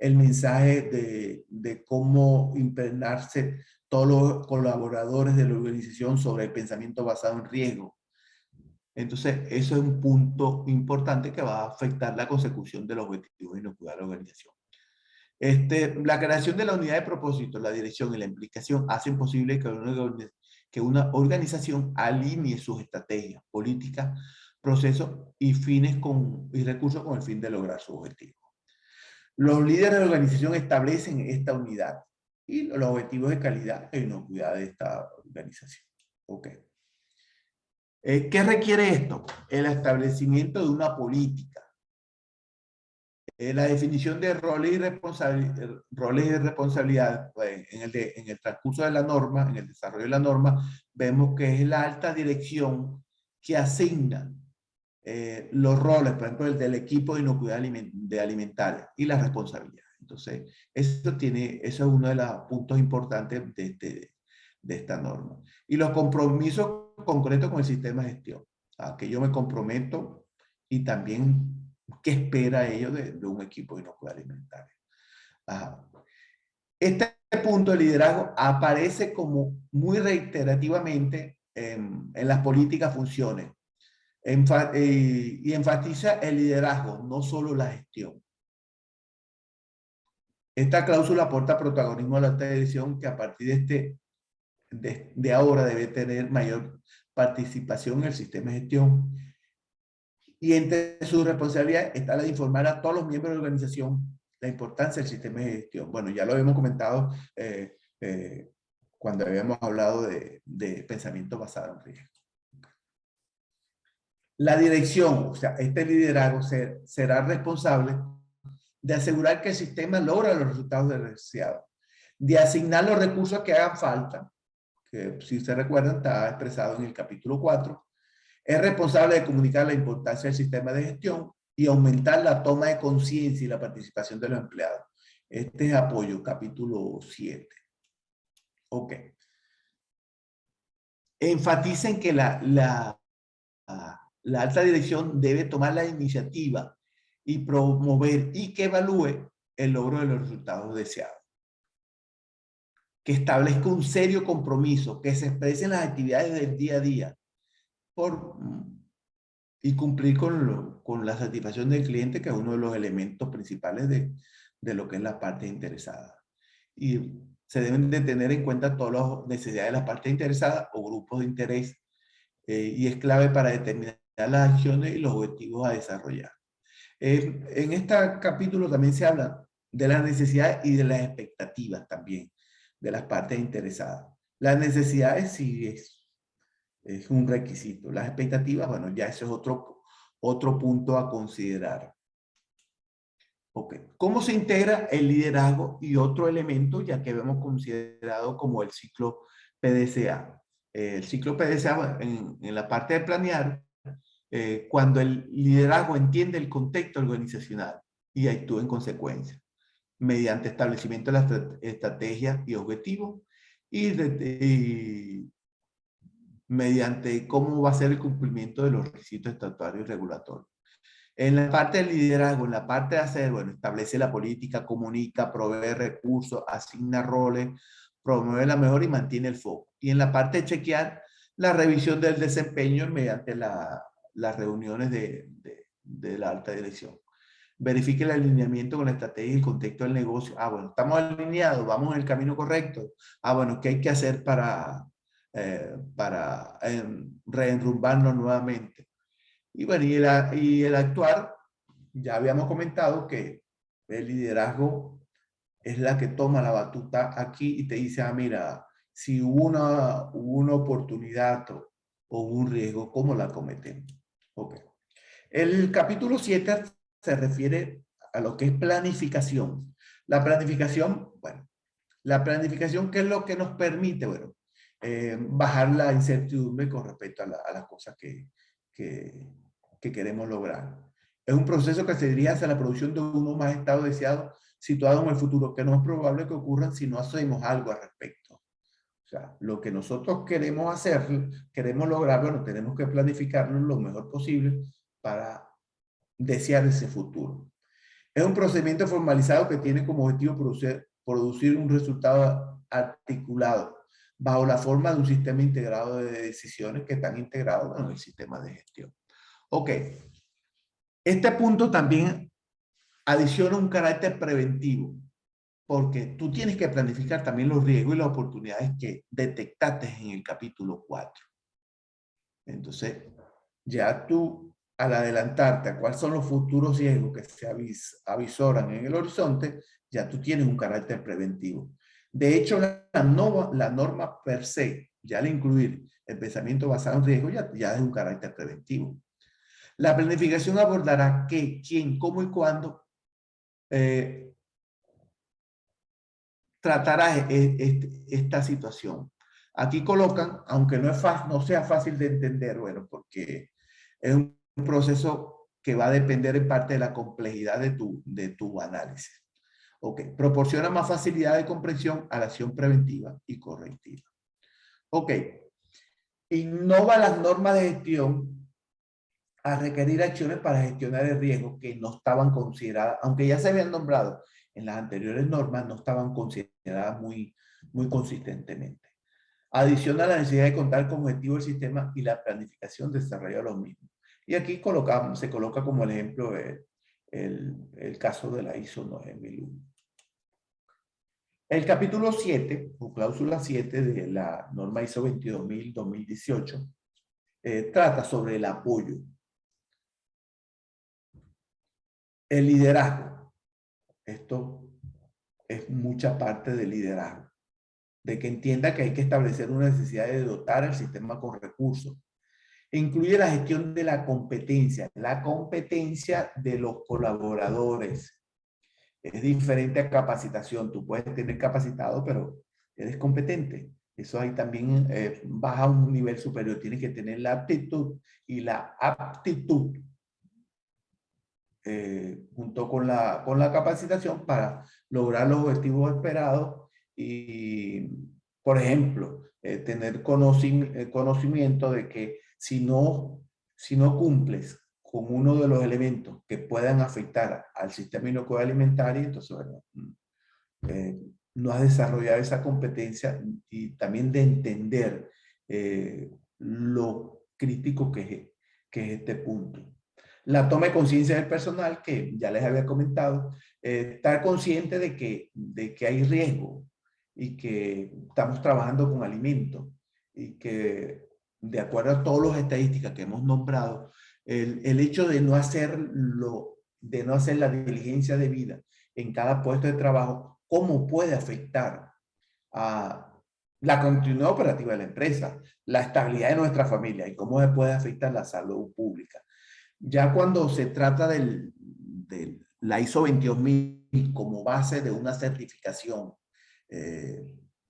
mensaje de cómo impregnarse todos los colaboradores de la organización sobre el pensamiento basado en riesgo. Entonces, eso es un punto importante que va a afectar la consecución de los objetivos de inocuidad de la organización. La creación de la unidad de propósito, la dirección y la implicación hacen posible que una organización alinee sus estrategias, políticas, procesos y y recursos con el fin de lograr su objetivo. Los líderes de la organización establecen esta unidad y los objetivos de calidad e inocuidad de esta organización. Ok. ¿Qué requiere esto? El establecimiento de una política. La definición de roles y responsabilidades, pues, en el transcurso de la norma, en el desarrollo de la norma, vemos que es la alta dirección que asigna los roles, por ejemplo, el del equipo de inocuidad de alimentaria y las responsabilidades. Entonces, eso es uno de los puntos importantes de esta norma. Y los compromisos concretos con el sistema de gestión, a que yo me comprometo y también qué espera ellos de un equipo de inocuidad alimentaria. Ajá. Este punto de liderazgo aparece como muy reiterativamente en las políticas funciones y enfatiza el liderazgo, no solo la gestión. Esta cláusula aporta protagonismo a la alta dirección que a partir de ahora debe tener mayor participación en el sistema de gestión. Y entre sus responsabilidades está la de informar a todos los miembros de la organización la importancia del sistema de gestión. Bueno, ya lo habíamos comentado cuando habíamos hablado de pensamiento basado en riesgo. La dirección, o sea, este liderazgo será responsable de asegurar que el sistema logra los resultados deseados, de asignar los recursos que hagan falta, que si se recuerdan está expresado en el capítulo 4, es responsable de comunicar la importancia del sistema de gestión y aumentar la toma de conciencia y la participación de los empleados. Este es apoyo, capítulo 7. Ok. Enfaticen que la alta dirección debe tomar la iniciativa y promover y que evalúe el logro de los resultados deseados. Que establezca un serio compromiso, que se expresen las actividades del día a día y cumplir con la satisfacción del cliente, que es uno de los elementos principales de lo que es la parte interesada. Y se deben de tener en cuenta todas las necesidades de las partes interesadas o grupos de interés y es clave para determinar las acciones y los objetivos a desarrollar. En este capítulo también se habla de las necesidades y de las expectativas también de las partes interesadas. Las necesidades sí es un requisito. Las expectativas, bueno, ya ese es otro punto a considerar. Ok. ¿Cómo se integra el liderazgo y otro elemento ya que hemos considerado como el ciclo PDCA? El ciclo PDCA en la parte de planear, cuando el liderazgo entiende el contexto organizacional y actúa en consecuencia, mediante establecimiento de las estrategias y objetivos y mediante cómo va a ser el cumplimiento de los requisitos estatutarios y regulatorios. En la parte del liderazgo, en la parte de hacer, bueno, establece la política, comunica, provee recursos, asigna roles, promueve la mejora y mantiene el foco. Y en la parte de chequear, la revisión del desempeño mediante las reuniones de la alta dirección. Verifique el alineamiento con la estrategia y el contexto del negocio. Ah, bueno, estamos alineados, vamos en el camino correcto. Ah, bueno, ¿qué hay que hacer para reenrumbarnos nuevamente? Y bueno, y el actuar, ya habíamos comentado que el liderazgo es la que toma la batuta aquí y te dice, ah, mira, si hubo una oportunidad o un riesgo, ¿cómo la cometemos? Ok. El capítulo 7 se refiere a lo que es planificación. La planificación, bueno, la planificación, ¿qué es lo que nos permite? Bueno, bajar la incertidumbre con respecto a las cosas que queremos lograr. Es un proceso que se dirige hacia la producción de uno más estado deseado situado en el futuro, que no es probable que ocurran si no hacemos algo al respecto. O sea, lo que nosotros queremos hacer, queremos lograr, bueno, tenemos que planificarlo lo mejor posible para desear ese futuro. Es un procedimiento formalizado que tiene como objetivo producir un resultado articulado bajo la forma de un sistema integrado de decisiones que están integrados en el sistema de gestión. Ok. Este punto también adiciona un carácter preventivo. porque tú tienes que planificar también los riesgos y las oportunidades que detectaste en el capítulo 4. Entonces, ya tú, al adelantarte a cuáles son los futuros riesgos que se avisoran en el horizonte, ya tú tienes un carácter preventivo. De hecho, la norma per se, ya al incluir el pensamiento basado en riesgo, ya es un carácter preventivo. La planificación abordará qué, quién, cómo y cuándo tratará esta situación. Aquí colocan, aunque no sea fácil de entender, bueno, porque es un proceso que va a depender en parte de la complejidad de tu análisis. Ok, proporciona más facilidad de comprensión a la acción preventiva y correctiva. Ok, innova las normas de gestión a requerir acciones para gestionar el riesgo que no estaban consideradas, aunque ya se habían nombrado en las anteriores normas, no estaban consideradas muy consistentemente. Adiciona la necesidad de contar con objetivo del sistema y la planificación de desarrollo de los mismos. Y aquí se coloca como ejemplo el caso de la ISO 9001. El capítulo 7, o cláusula 7 de la norma ISO 22000-2018, trata sobre el apoyo. El liderazgo. Esto es mucha parte del liderazgo. De que entienda que hay que establecer una necesidad de dotar al sistema con recursos. Incluye la gestión de la competencia de los colaboradores. Es diferente a capacitación. Tú puedes tener capacitado, pero eres competente. Eso ahí también baja a un nivel superior. Tienes que tener la aptitud y la aptitud junto con la capacitación para lograr los objetivos esperados y, por ejemplo, tener conocimiento de que si no cumples con uno de los elementos que puedan afectar al sistema inocuo alimentario, entonces, bueno, no has desarrollado esa competencia y también de entender lo crítico que es este punto. La toma de conciencia del personal, que ya les había comentado, estar consciente de que hay riesgo y que estamos trabajando con alimentos y que de acuerdo a todas las estadísticas que hemos nombrado, el hecho de no hacer la diligencia debida en cada puesto de trabajo, cómo puede afectar a la continuidad operativa de la empresa, la estabilidad de nuestra familia y cómo se puede afectar la salud pública. Ya cuando se trata de la ISO 22000 como base de una certificación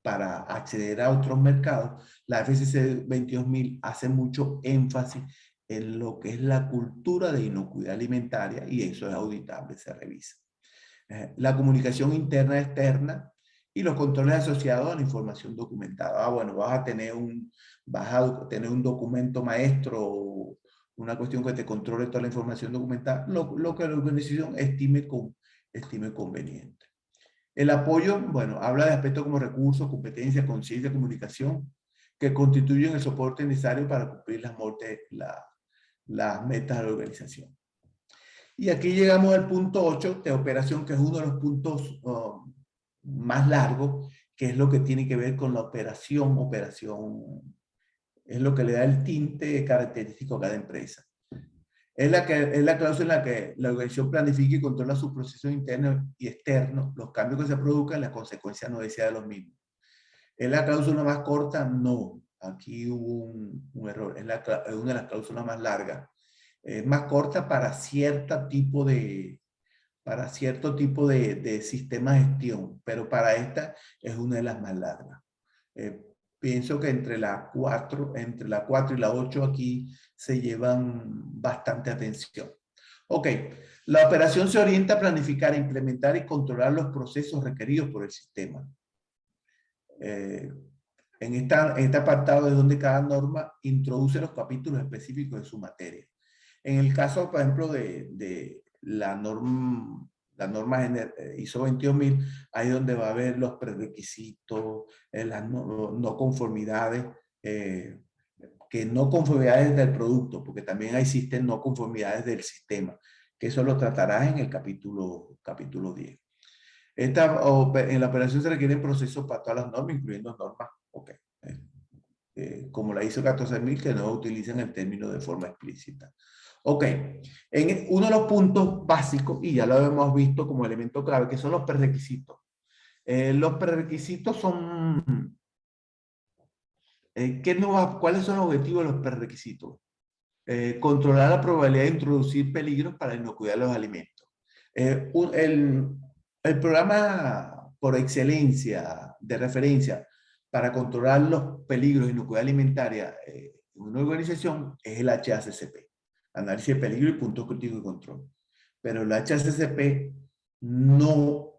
para acceder a otros mercados, la FCC 22000 hace mucho énfasis en lo que es la cultura de inocuidad alimentaria y eso es auditable, se revisa. La comunicación interna y externa y los controles asociados a la información documentada. Bueno, vas a tener un documento maestro, una cuestión que te controle toda la información documentada, lo que la organización estime conveniente. El apoyo, bueno, habla de aspectos como recursos, competencias, conciencia, comunicación, que constituyen el soporte necesario para cumplir las metas de la organización. Y aquí llegamos al punto 8 de operación, que es uno de los puntos más largos, que es lo que tiene que ver con la operación. Es lo que le da el tinte característico a cada empresa. Es la cláusula en la que la organización planifica y controla sus procesos internos y externos, los cambios que se produzcan, las consecuencias no deseadas de los mismos. ¿Es la cláusula más corta? No. Aquí hubo un error. Es una de las cláusulas más largas. Es más corta para cierto tipo de sistema de gestión, pero para esta es una de las más largas. Pienso que entre la 4 y la 8 aquí se llevan bastante atención. Ok, la operación se orienta a planificar, implementar y controlar los procesos requeridos por el sistema. En este apartado es donde cada norma introduce los capítulos específicos de su materia. En el caso, por ejemplo, de la norma ISO 22000, ahí donde va a haber los prerequisitos, las no conformidades, que no conformidades del producto, porque también existen no conformidades del sistema, que eso lo tratarás en el capítulo 10. En la operación se requieren procesos para todas las normas, incluyendo normas, okay, como la ISO 14000, que no utilizan el término de forma explícita. Ok, en uno de los puntos básicos, y ya lo hemos visto como elemento clave, que son los prerequisitos. Los prerequisitos son, ¿cuáles son los objetivos de los prerequisitos? Controlar la probabilidad de introducir peligros para la inocuidad de los alimentos. El programa por excelencia de referencia para controlar los peligros de inocuidad alimentaria en una organización es el HACCP, Análisis de Peligro y Puntos Críticos de Control. Pero el HACCP no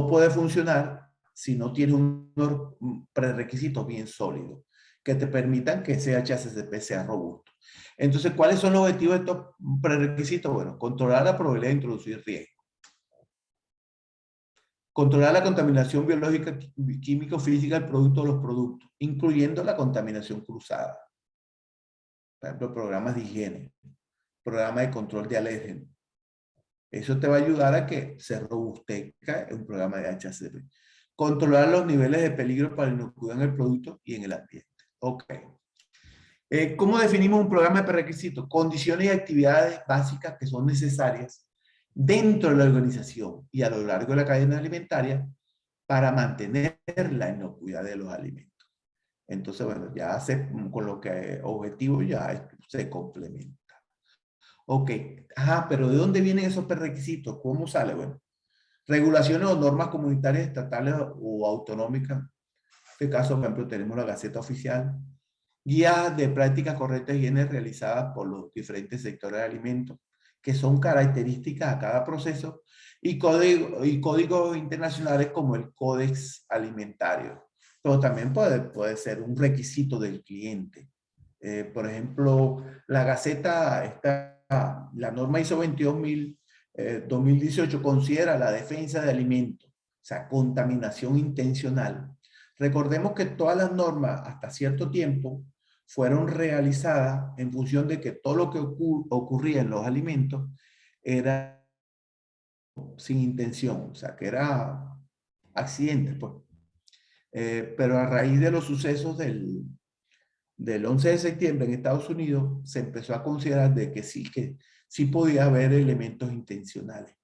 puede funcionar si no tiene unos prerequisitos bien sólidos que te permitan que ese HACCP sea robusto. Entonces, ¿cuáles son los objetivos de estos prerequisitos? Bueno, controlar la probabilidad de introducir riesgo. Controlar la contaminación biológica, químico-física del producto o los productos, incluyendo la contaminación cruzada. Por ejemplo, programas de higiene, programas de control de alérgenos. Eso te va a ayudar a que se robustezca un programa de HACCP. Controlar los niveles de peligro para la inocuidad en el producto y en el ambiente. Ok. ¿Cómo definimos un programa de prerequisitos? Condiciones y actividades básicas que son necesarias dentro de la organización y a lo largo de la cadena alimentaria para mantener la inocuidad de los alimentos. Entonces, bueno, ya con lo que objetivo ya se complementa. Ok, pero ¿de dónde vienen esos prerequisitos? ¿Cómo sale? Bueno, regulaciones o normas comunitarias, estatales o autonómicas. En este caso, por ejemplo, tenemos la Gaceta Oficial, guías de prácticas correctas de higiene realizadas por los diferentes sectores de alimentos, que son características a cada proceso, y códigos internacionales como el Códex Alimentario. Pero también puede ser un requisito del cliente. Por ejemplo, la Gaceta, la norma ISO 22000 2018 considera la defensa de alimentos, o sea, contaminación intencional. Recordemos que todas las normas hasta cierto tiempo fueron realizadas en función de que todo lo que ocurría en los alimentos era sin intención, o sea, que era accidente, pues. Pero a raíz de los sucesos del 11 de septiembre en Estados Unidos, se empezó a considerar de que sí podía haber elementos intencionales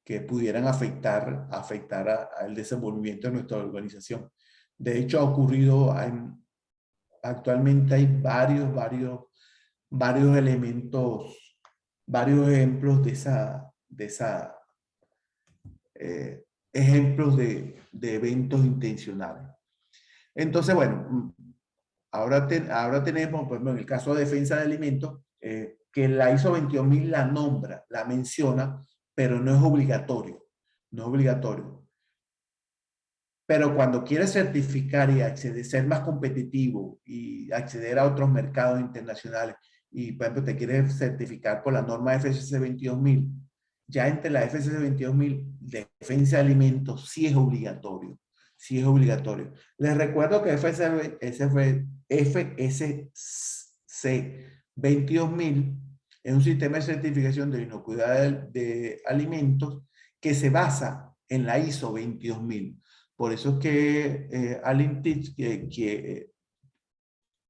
que pudieran afectar al desenvolvimiento de nuestra organización. De hecho, ha ocurrido, actualmente hay varios elementos, varios ejemplos ejemplos de eventos intencionales. Entonces, bueno, ahora tenemos, por ejemplo, en el caso de defensa de alimentos, que la ISO 22000 la nombra, la menciona, pero no es obligatorio. No es obligatorio. Pero cuando quieres certificar y acceder, ser más competitivo y acceder a otros mercados internacionales, y por ejemplo te quieres certificar por la norma FSC 22000, ya entre la FSC 22000, defensa de alimentos sí es obligatorio. Sí es obligatorio. Les recuerdo que FSC 22000 es un sistema de certificación de inocuidad de alimentos que se basa en la ISO 22000. Por eso es que Allen Teach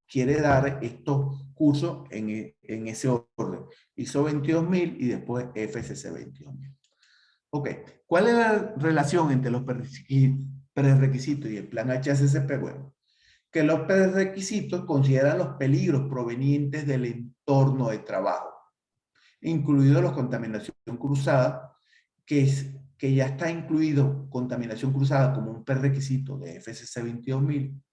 quiere dar estos cursos en ese orden. ISO 22000 y después FSC 22000. Ok, ¿cuál es la relación entre los prerequisitos y el plan HACCP? Bueno, que los prerequisitos consideran los peligros provenientes del entorno de trabajo, incluidos los contaminación cruzada, que ya está incluido contaminación cruzada como un prerequisito de FSC 22000.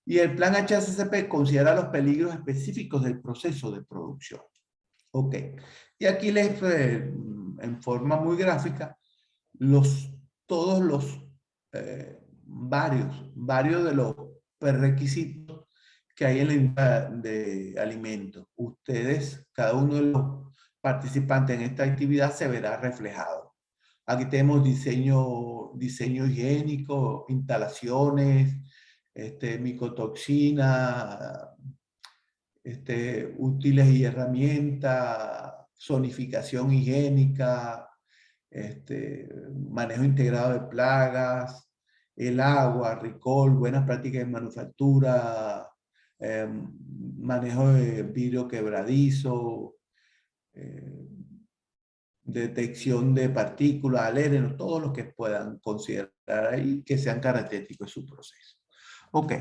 Y el plan HACCP considera los peligros específicos del proceso de producción. Ok. Y aquí les, en forma muy gráfica, todos los varios de los prerequisitos que hay en la industria de alimentos. Ustedes, cada uno de los participantes en esta actividad se verá reflejado. Aquí tenemos diseño higiénico, instalaciones, micotoxina, útiles y herramientas, zonificación higiénica, manejo integrado de plagas, el agua, recall, buenas prácticas de manufactura, manejo de vidrio quebradizo, detección de partículas, alérgenos, todos los que puedan considerar ahí que sean característicos de su proceso. Ok.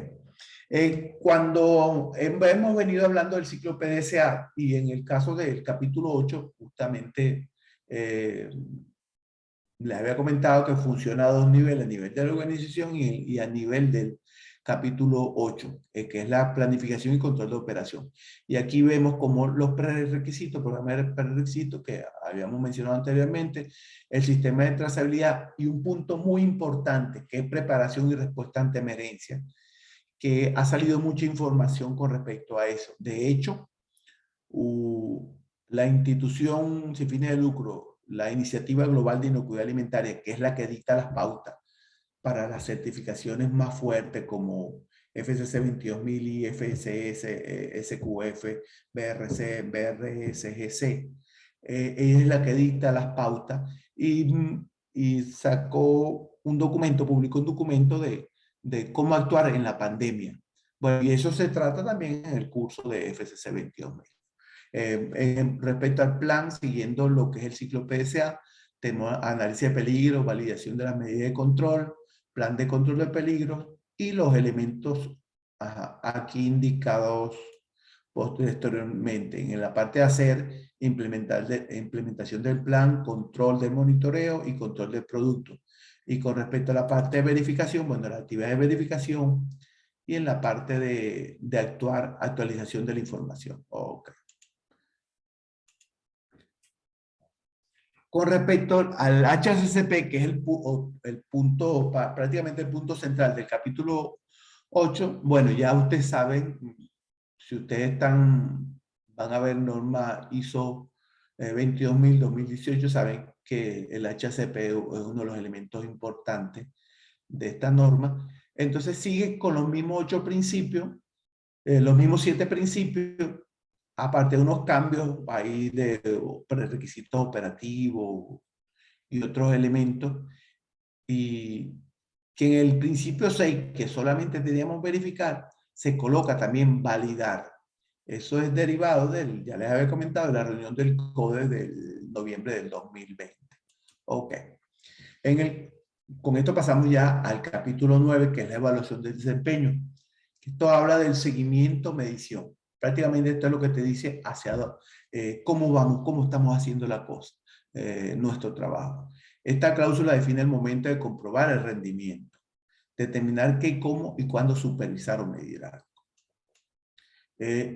Cuando hemos venido hablando del ciclo PDCA y en el caso del capítulo 8, justamente les había comentado que funciona a dos niveles, a nivel de la organización y a nivel del capítulo 8, que es la planificación y control de operación. Y aquí vemos como los prerequisitos, programas de prerequisitos que habíamos mencionado anteriormente, el sistema de trazabilidad y un punto muy importante que es preparación y respuesta ante emergencia, que ha salido mucha información con respecto a eso. De hecho, la institución sin fines de lucro, la Iniciativa Global de Inocuidad Alimentaria, que es la que dicta las pautas para las certificaciones más fuertes como FSC 22000 y FSS, SQF, BRC, BRSGC. Ella es la que dicta las pautas y sacó un documento, publicó un documento de cómo actuar en la pandemia. Bueno, y eso se trata también en el curso de FSC 22000. Respecto al plan, siguiendo lo que es el ciclo PSA, tenemos análisis de peligro, validación de las medidas de control, plan de control de peligros y los elementos aquí indicados posteriormente. En la parte de hacer, implementación del plan, control del monitoreo y control del producto. Y con respecto a la parte de verificación, bueno, la actividad de verificación y en la parte de actuar, actualización de la información. Ok. Con respecto al HACCP, que es el punto, prácticamente el punto central del capítulo 8, bueno, ya ustedes saben, si ustedes van a ver norma ISO 22000-2018, saben que el HACCP es uno de los elementos importantes de esta norma. Entonces sigue con los mismos 8 principios, los mismos 7 principios, aparte de unos cambios ahí de requisitos operativos y otros elementos, y que en el principio 6, que solamente teníamos verificar, se coloca también validar. Eso es derivado del, ya les había comentado, de la reunión del CODE del noviembre del 2020. Ok. Con esto pasamos ya al capítulo 9, que es la evaluación del desempeño. Esto habla del seguimiento, medición. Prácticamente esto es lo que te dice hacia cómo vamos, cómo estamos haciendo la cosa, nuestro trabajo. Esta cláusula define el momento de comprobar el rendimiento, determinar qué, cómo y cuándo supervisar o medir algo.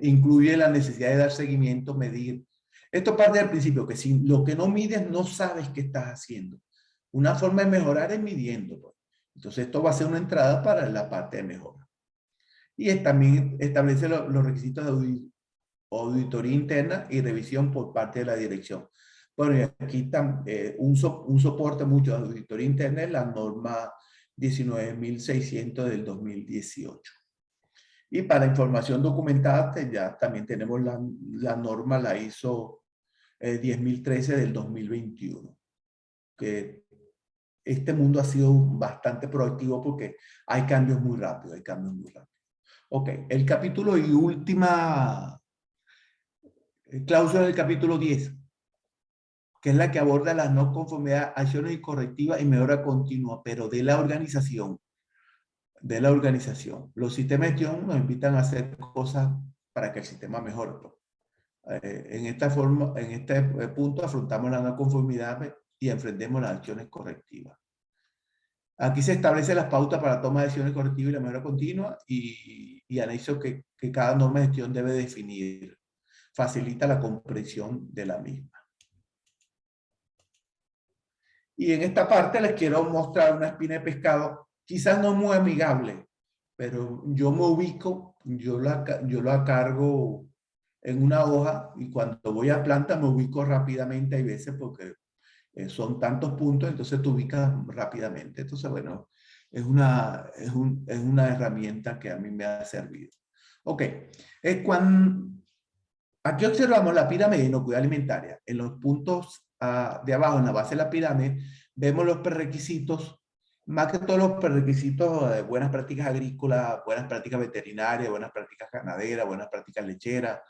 Incluye la necesidad de dar seguimiento, medir. Esto parte del principio que si lo que no mides no sabes qué estás haciendo. Una forma de mejorar es midiendo. Pues. Entonces esto va a ser una entrada para la parte de mejora. Y también establece los requisitos de auditoría interna y revisión por parte de la dirección. Bueno, y aquí está un soporte mucho de auditoría interna es la norma 19.600 del 2018. Y para información documentada ya también tenemos la norma, la ISO 10.013 del 2021. Que este mundo ha sido bastante proactivo porque hay cambios muy rápidos, Ok, el capítulo y última cláusula del capítulo 10, que es la que aborda las no conformidades, acciones correctivas y mejora continua, pero de la organización. Los sistemas de gestión nos invitan a hacer cosas para que el sistema mejore. En este punto afrontamos la no conformidad y enfrentemos las acciones correctivas. Aquí se establecen las pautas para la toma de decisiones correctivas y la mejora continua y anexo que cada norma de gestión debe definir. Facilita la comprensión de la misma. Y en esta parte les quiero mostrar una espina de pescado, quizás no muy amigable, pero yo me ubico, yo la cargo en una hoja y cuando voy a planta me ubico rápidamente, hay veces porque son tantos puntos, entonces te ubicas rápidamente. Entonces, bueno, es una herramienta que a mí me ha servido. Ok, aquí observamos la pirámide de inocuidad alimentaria. En los puntos de abajo, en la base de la pirámide, vemos los prerequisitos, más que todos los prerequisitos de buenas prácticas agrícolas, buenas prácticas veterinarias, buenas prácticas ganaderas, buenas prácticas lecheras,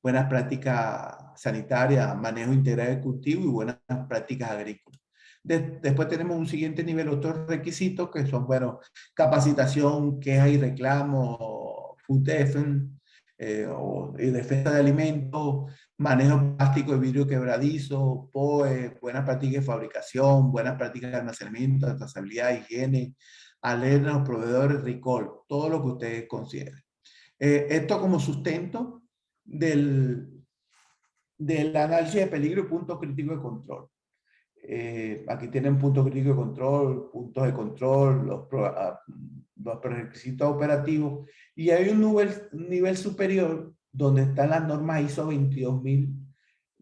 buenas prácticas sanitarias, manejo integral del cultivo y buenas prácticas agrícolas. Después tenemos un siguiente nivel, otros requisitos que son, bueno, capacitación, queja y reclamo, food defense, y defensa de alimentos, manejo de plástico y vidrio quebradizo, POE, buenas prácticas de fabricación, buenas prácticas de almacenamiento, trazabilidad, higiene, alerta a los proveedores, recall, todo lo que ustedes consideren. Esto como sustento del análisis de peligro y punto crítico de control. Aquí tienen puntos críticos de control, puntos de control, los requisitos operativos, y hay un nivel superior donde están las normas ISO 22000,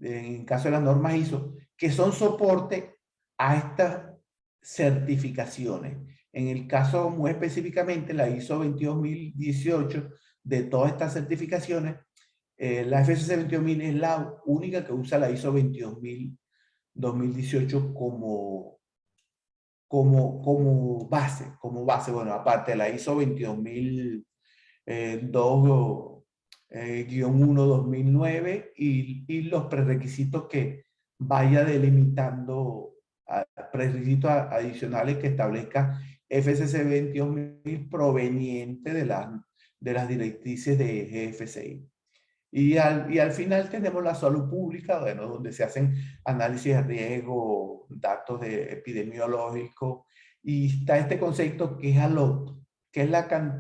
en caso de las normas ISO, que son soporte a estas certificaciones. En el caso muy específicamente, la ISO 22018, de todas estas certificaciones, la FSC 22000 es la única que usa la ISO 2018 como base. Bueno, aparte de la ISO 22002-1-2009 y los prerequisitos que vaya delimitando, prerequisitos adicionales que establezca FCC 22000 proveniente de las directrices de GFCI. Y al final tenemos la salud pública, bueno, donde se hacen análisis de riesgo, datos epidemiológicos, y está este concepto que es ALOT, que es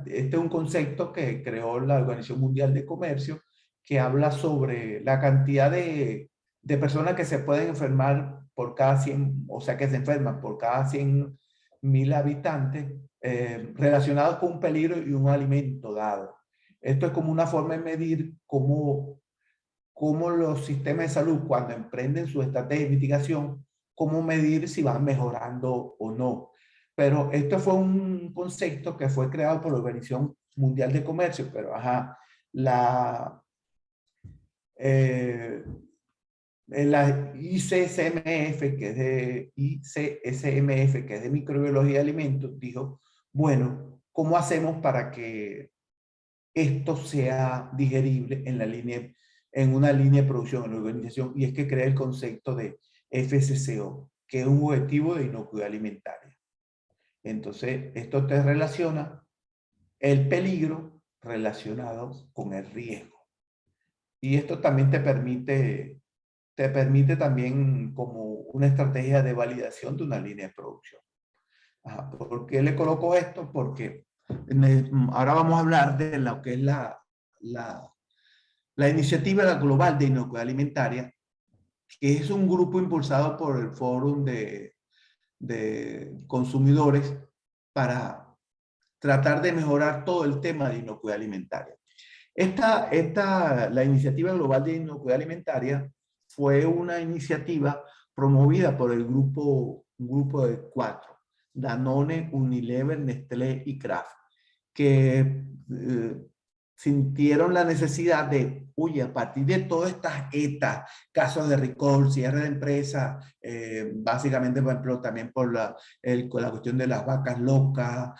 este es un concepto que creó la Organización Mundial de Comercio, que habla sobre la cantidad de personas que se pueden enfermar por cada 100, o sea, que se enferman por cada 100.000 habitantes, relacionados con un peligro y un alimento dado. Esto es como una forma de medir cómo los sistemas de salud, cuando emprenden su estrategia de mitigación, cómo medir si van mejorando o no. Pero esto fue un concepto que fue creado por la Organización Mundial de Comercio, pero la ICSMF, que es de microbiología de alimentos, dijo, bueno, ¿cómo hacemos para que esto sea digerible en una línea de producción, en la organización? Y es que crea el concepto de FCCO, que es un objetivo de inocuidad alimentaria. Entonces, esto te relaciona el peligro relacionado con el riesgo. Y esto también te permite también como una estrategia de validación de una línea de producción. ¿Por qué le coloco esto? Porque ahora vamos a hablar de lo que es la iniciativa global de inocuidad alimentaria, que es un grupo impulsado por el Fórum de Consumidores para tratar de mejorar todo el tema de inocuidad alimentaria. La iniciativa global de inocuidad alimentaria fue una iniciativa promovida por un grupo de 4, Danone, Unilever, Nestlé y Kraft, que sintieron la necesidad de, a partir de todas estas ETA, casos de recall, cierre de empresas, básicamente, por ejemplo, también por la cuestión de las vacas locas,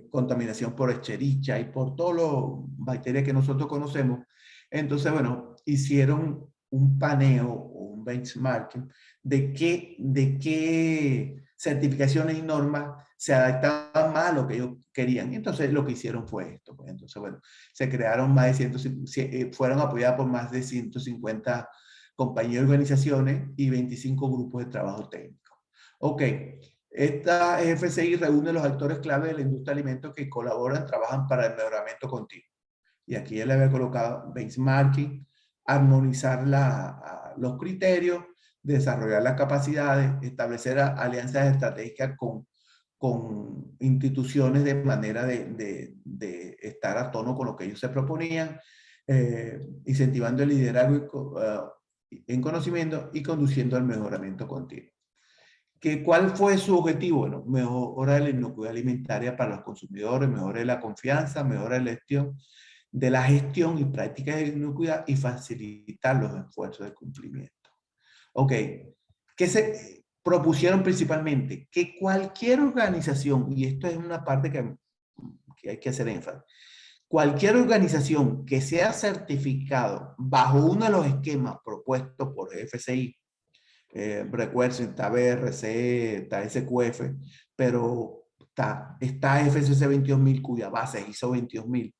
contaminación por Escherichia y por todas las bacterias que nosotros conocemos. Entonces, bueno, hicieron un paneo o un benchmarking de qué certificaciones y normas se adaptaban más a lo que ellos querían. Y entonces lo que hicieron fue esto. Pues. Entonces, bueno, se crearon más de fueron apoyadas por más de 150 compañías y organizaciones y 25 grupos de trabajo técnico. Ok, esta FCI reúne los actores clave de la industria de alimentos que colaboran, trabajan para el mejoramiento continuo. Y aquí ya le había colocado benchmarking, armonizar los criterios, desarrollar las capacidades, establecer alianzas estratégicas con instituciones de manera de estar a tono con lo que ellos se proponían, incentivando el liderazgo en conocimiento y conduciendo al mejoramiento continuo. ¿Cuál fue su objetivo? Bueno, mejorar la inocuidad alimentaria para los consumidores, mejorar la confianza, mejorar la gestión y prácticas de inocuidad y facilitar los esfuerzos de cumplimiento. Ok, ¿Qué se propusieron principalmente? Que cualquier organización, y esto es una parte que hay que hacer énfasis, cualquier organización que sea certificado bajo uno de los esquemas propuestos por FCI, recuerden, está BRC, está SQF, pero está FCC 22000 cuya base es ISO 22000,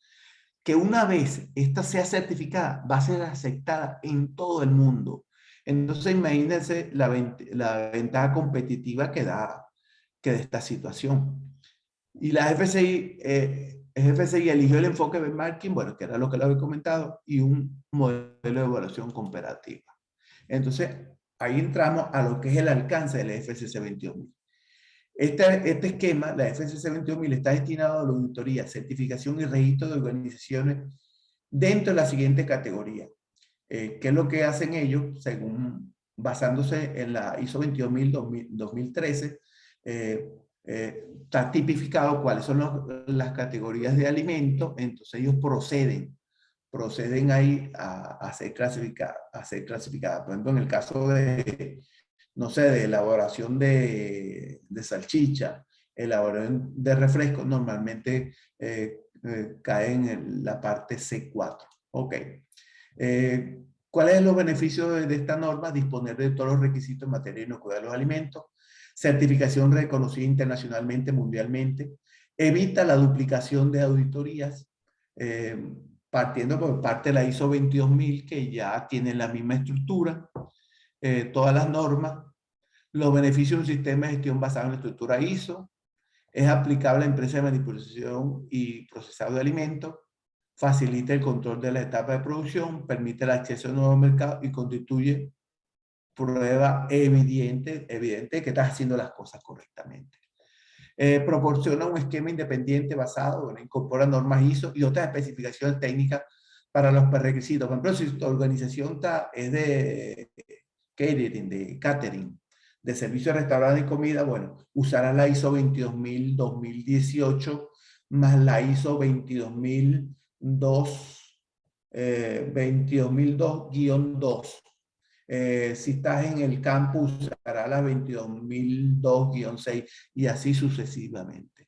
que una vez esta sea certificada, va a ser aceptada en todo el mundo. Entonces, imagínense la ventaja competitiva que da esta situación. Y la FCI eligió el enfoque benchmarking, bueno, que era lo que le había comentado, y un modelo de evaluación comparativa. Entonces, ahí entramos a lo que es el alcance del FCC 22000. Este esquema, la FCC 22000, está destinado a la auditoría, certificación y registro de organizaciones dentro de la siguiente categoría. ¿Qué es lo que hacen ellos? Basándose en la ISO 22000 2013, está tipificado cuáles son las categorías de alimentos, entonces ellos proceden ahí a ser clasificadas. Por ejemplo, en el caso de, no sé, de elaboración de salchicha, elaboración de refrescos, normalmente caen en la parte C4. Ok. ¿Cuáles son los beneficios de esta norma? Disponer de todos los requisitos en materia de inocuidad de los alimentos, certificación reconocida internacionalmente, mundialmente, evita la duplicación de auditorías, partiendo por parte de la ISO 22000, que ya tiene la misma estructura, todas las normas, los beneficios de un sistema de gestión basado en la estructura ISO, es aplicable a empresas de manipulación y procesado de alimentos, facilita el control de la etapa de producción, permite el acceso a nuevos mercados y constituye prueba evidente que estás haciendo las cosas correctamente. Proporciona un esquema independiente basado, bueno, incorpora normas ISO y otras especificaciones técnicas para los requisitos. Por ejemplo, si tu organización es de catering, de servicio de restaurante y comida, bueno, usarás la ISO 22000 2018 más la ISO 22002-2. Si estás en el campus, usará la 22002-6 y así sucesivamente.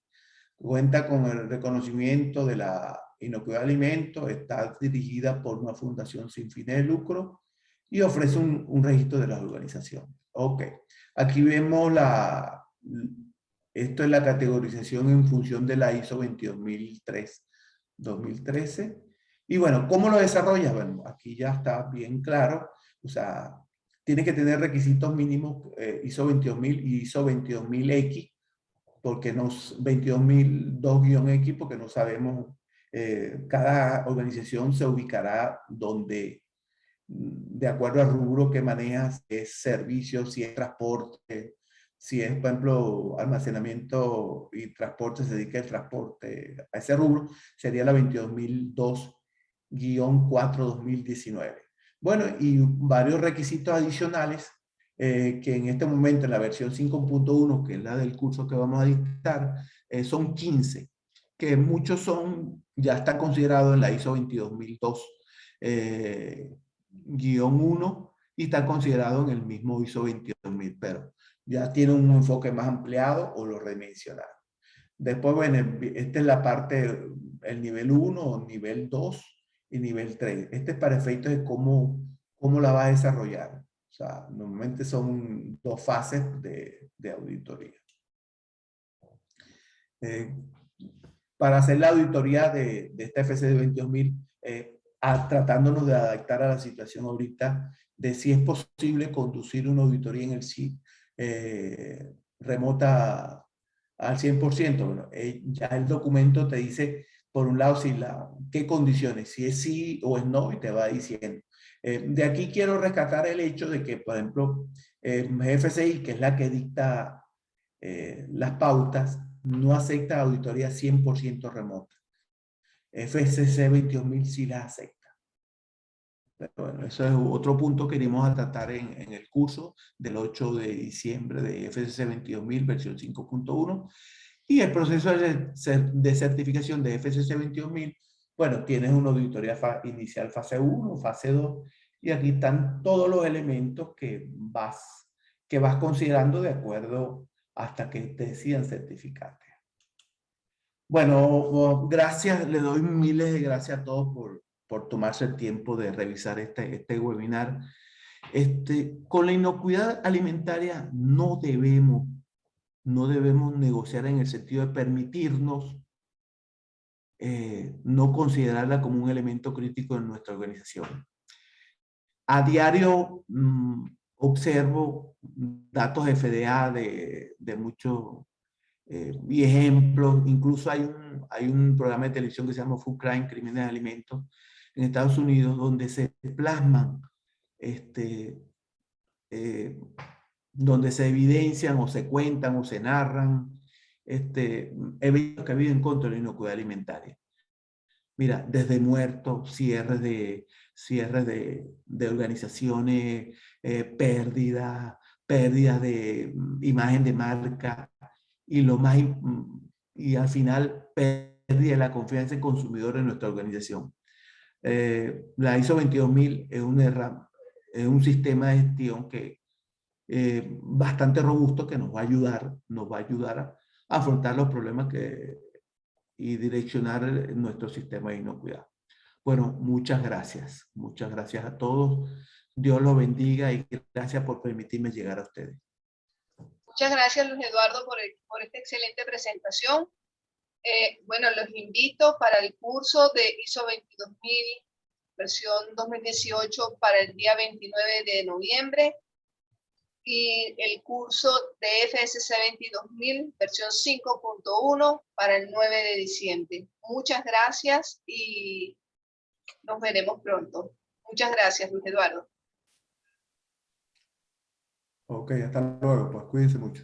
Cuenta con el reconocimiento de la inocuidad de alimentos, está dirigida por una fundación sin fines de lucro y ofrece un registro de las organizaciones. Ok, aquí vemos esto es la categorización en función de la ISO 22013. Y bueno, ¿cómo lo desarrollas? Bueno, aquí ya está bien claro. O sea, tiene que tener requisitos mínimos ISO 22000 y ISO 22000X, porque no 22002-X, porque no sabemos, cada organización se ubicará donde, de acuerdo al rubro que manejas, si es servicio, si es transporte, si es, por ejemplo, almacenamiento y transporte, se dedica el transporte a ese rubro, sería la 22002-4-2019. Bueno, y varios requisitos adicionales que en este momento en la versión 5.1, que es la del curso que vamos a dictar, son 15, que muchos ya están considerados en la ISO 22002 1 y está considerado en el mismo ISO 22000, pero ya tiene un enfoque más ampliado o lo redimensionado. Después, bueno, esta es la parte, el nivel 1, nivel 2 y nivel 3. Este es para efectos de cómo la va a desarrollar. O sea, normalmente son 2 fases de auditoría. Para hacer la auditoría de esta FCC 22000, tratándonos de adaptar a la situación ahorita, de si es posible conducir una auditoría en el SIT remota al 100%. Bueno, ya el documento te dice, por un lado, qué condiciones, si es sí o es no, y te va diciendo. De aquí quiero rescatar el hecho de que, por ejemplo, FCI, que es la que dicta las pautas, no acepta auditoría 100% remota. FCC 22000 sí la acepta. Pero bueno, eso es otro punto que queremos a tratar en el curso del 8 de diciembre de FCC 22000 versión 5.1. Y el proceso de certificación de FCC 22000, bueno, tienes una auditoría inicial fase 1, fase 2, y aquí están todos los elementos que vas considerando de acuerdo hasta que te decidan certificarte. Bueno, gracias, le doy miles de gracias a todos por tomarse el tiempo de revisar este webinar. Con la inocuidad alimentaria no debemos negociar en el sentido de permitirnos no considerarla como un elemento crítico en nuestra organización. A diario observo datos de FDA de muchos y ejemplos. Incluso hay un programa de televisión que se llama Food Crime, Crímenes de Alimentos, en Estados Unidos, donde se plasman, donde se evidencian o se cuentan o se narran eventos que ha habido en contra de la inocuidad alimentaria. Mira, desde muertos, cierres de organizaciones, pérdidas de imagen de marca y y al final pérdida de la confianza del consumidor en nuestra organización. La ISO 22000 es un sistema de gestión que bastante robusto que nos va a ayudar a afrontar los problemas y direccionar nuestro sistema de inocuidad. Bueno, muchas gracias a todos. Dios los bendiga y gracias por permitirme llegar a ustedes. Muchas gracias, Luis Eduardo, por esta excelente presentación. Bueno, los invito para el curso de ISO 22000, versión 2018, para el día 29 de noviembre. Y el curso de FSC 22000, versión 5.1, para el 9 de diciembre. Muchas gracias y nos veremos pronto. Muchas gracias, Luis Eduardo. Ok, hasta luego, pues cuídense mucho.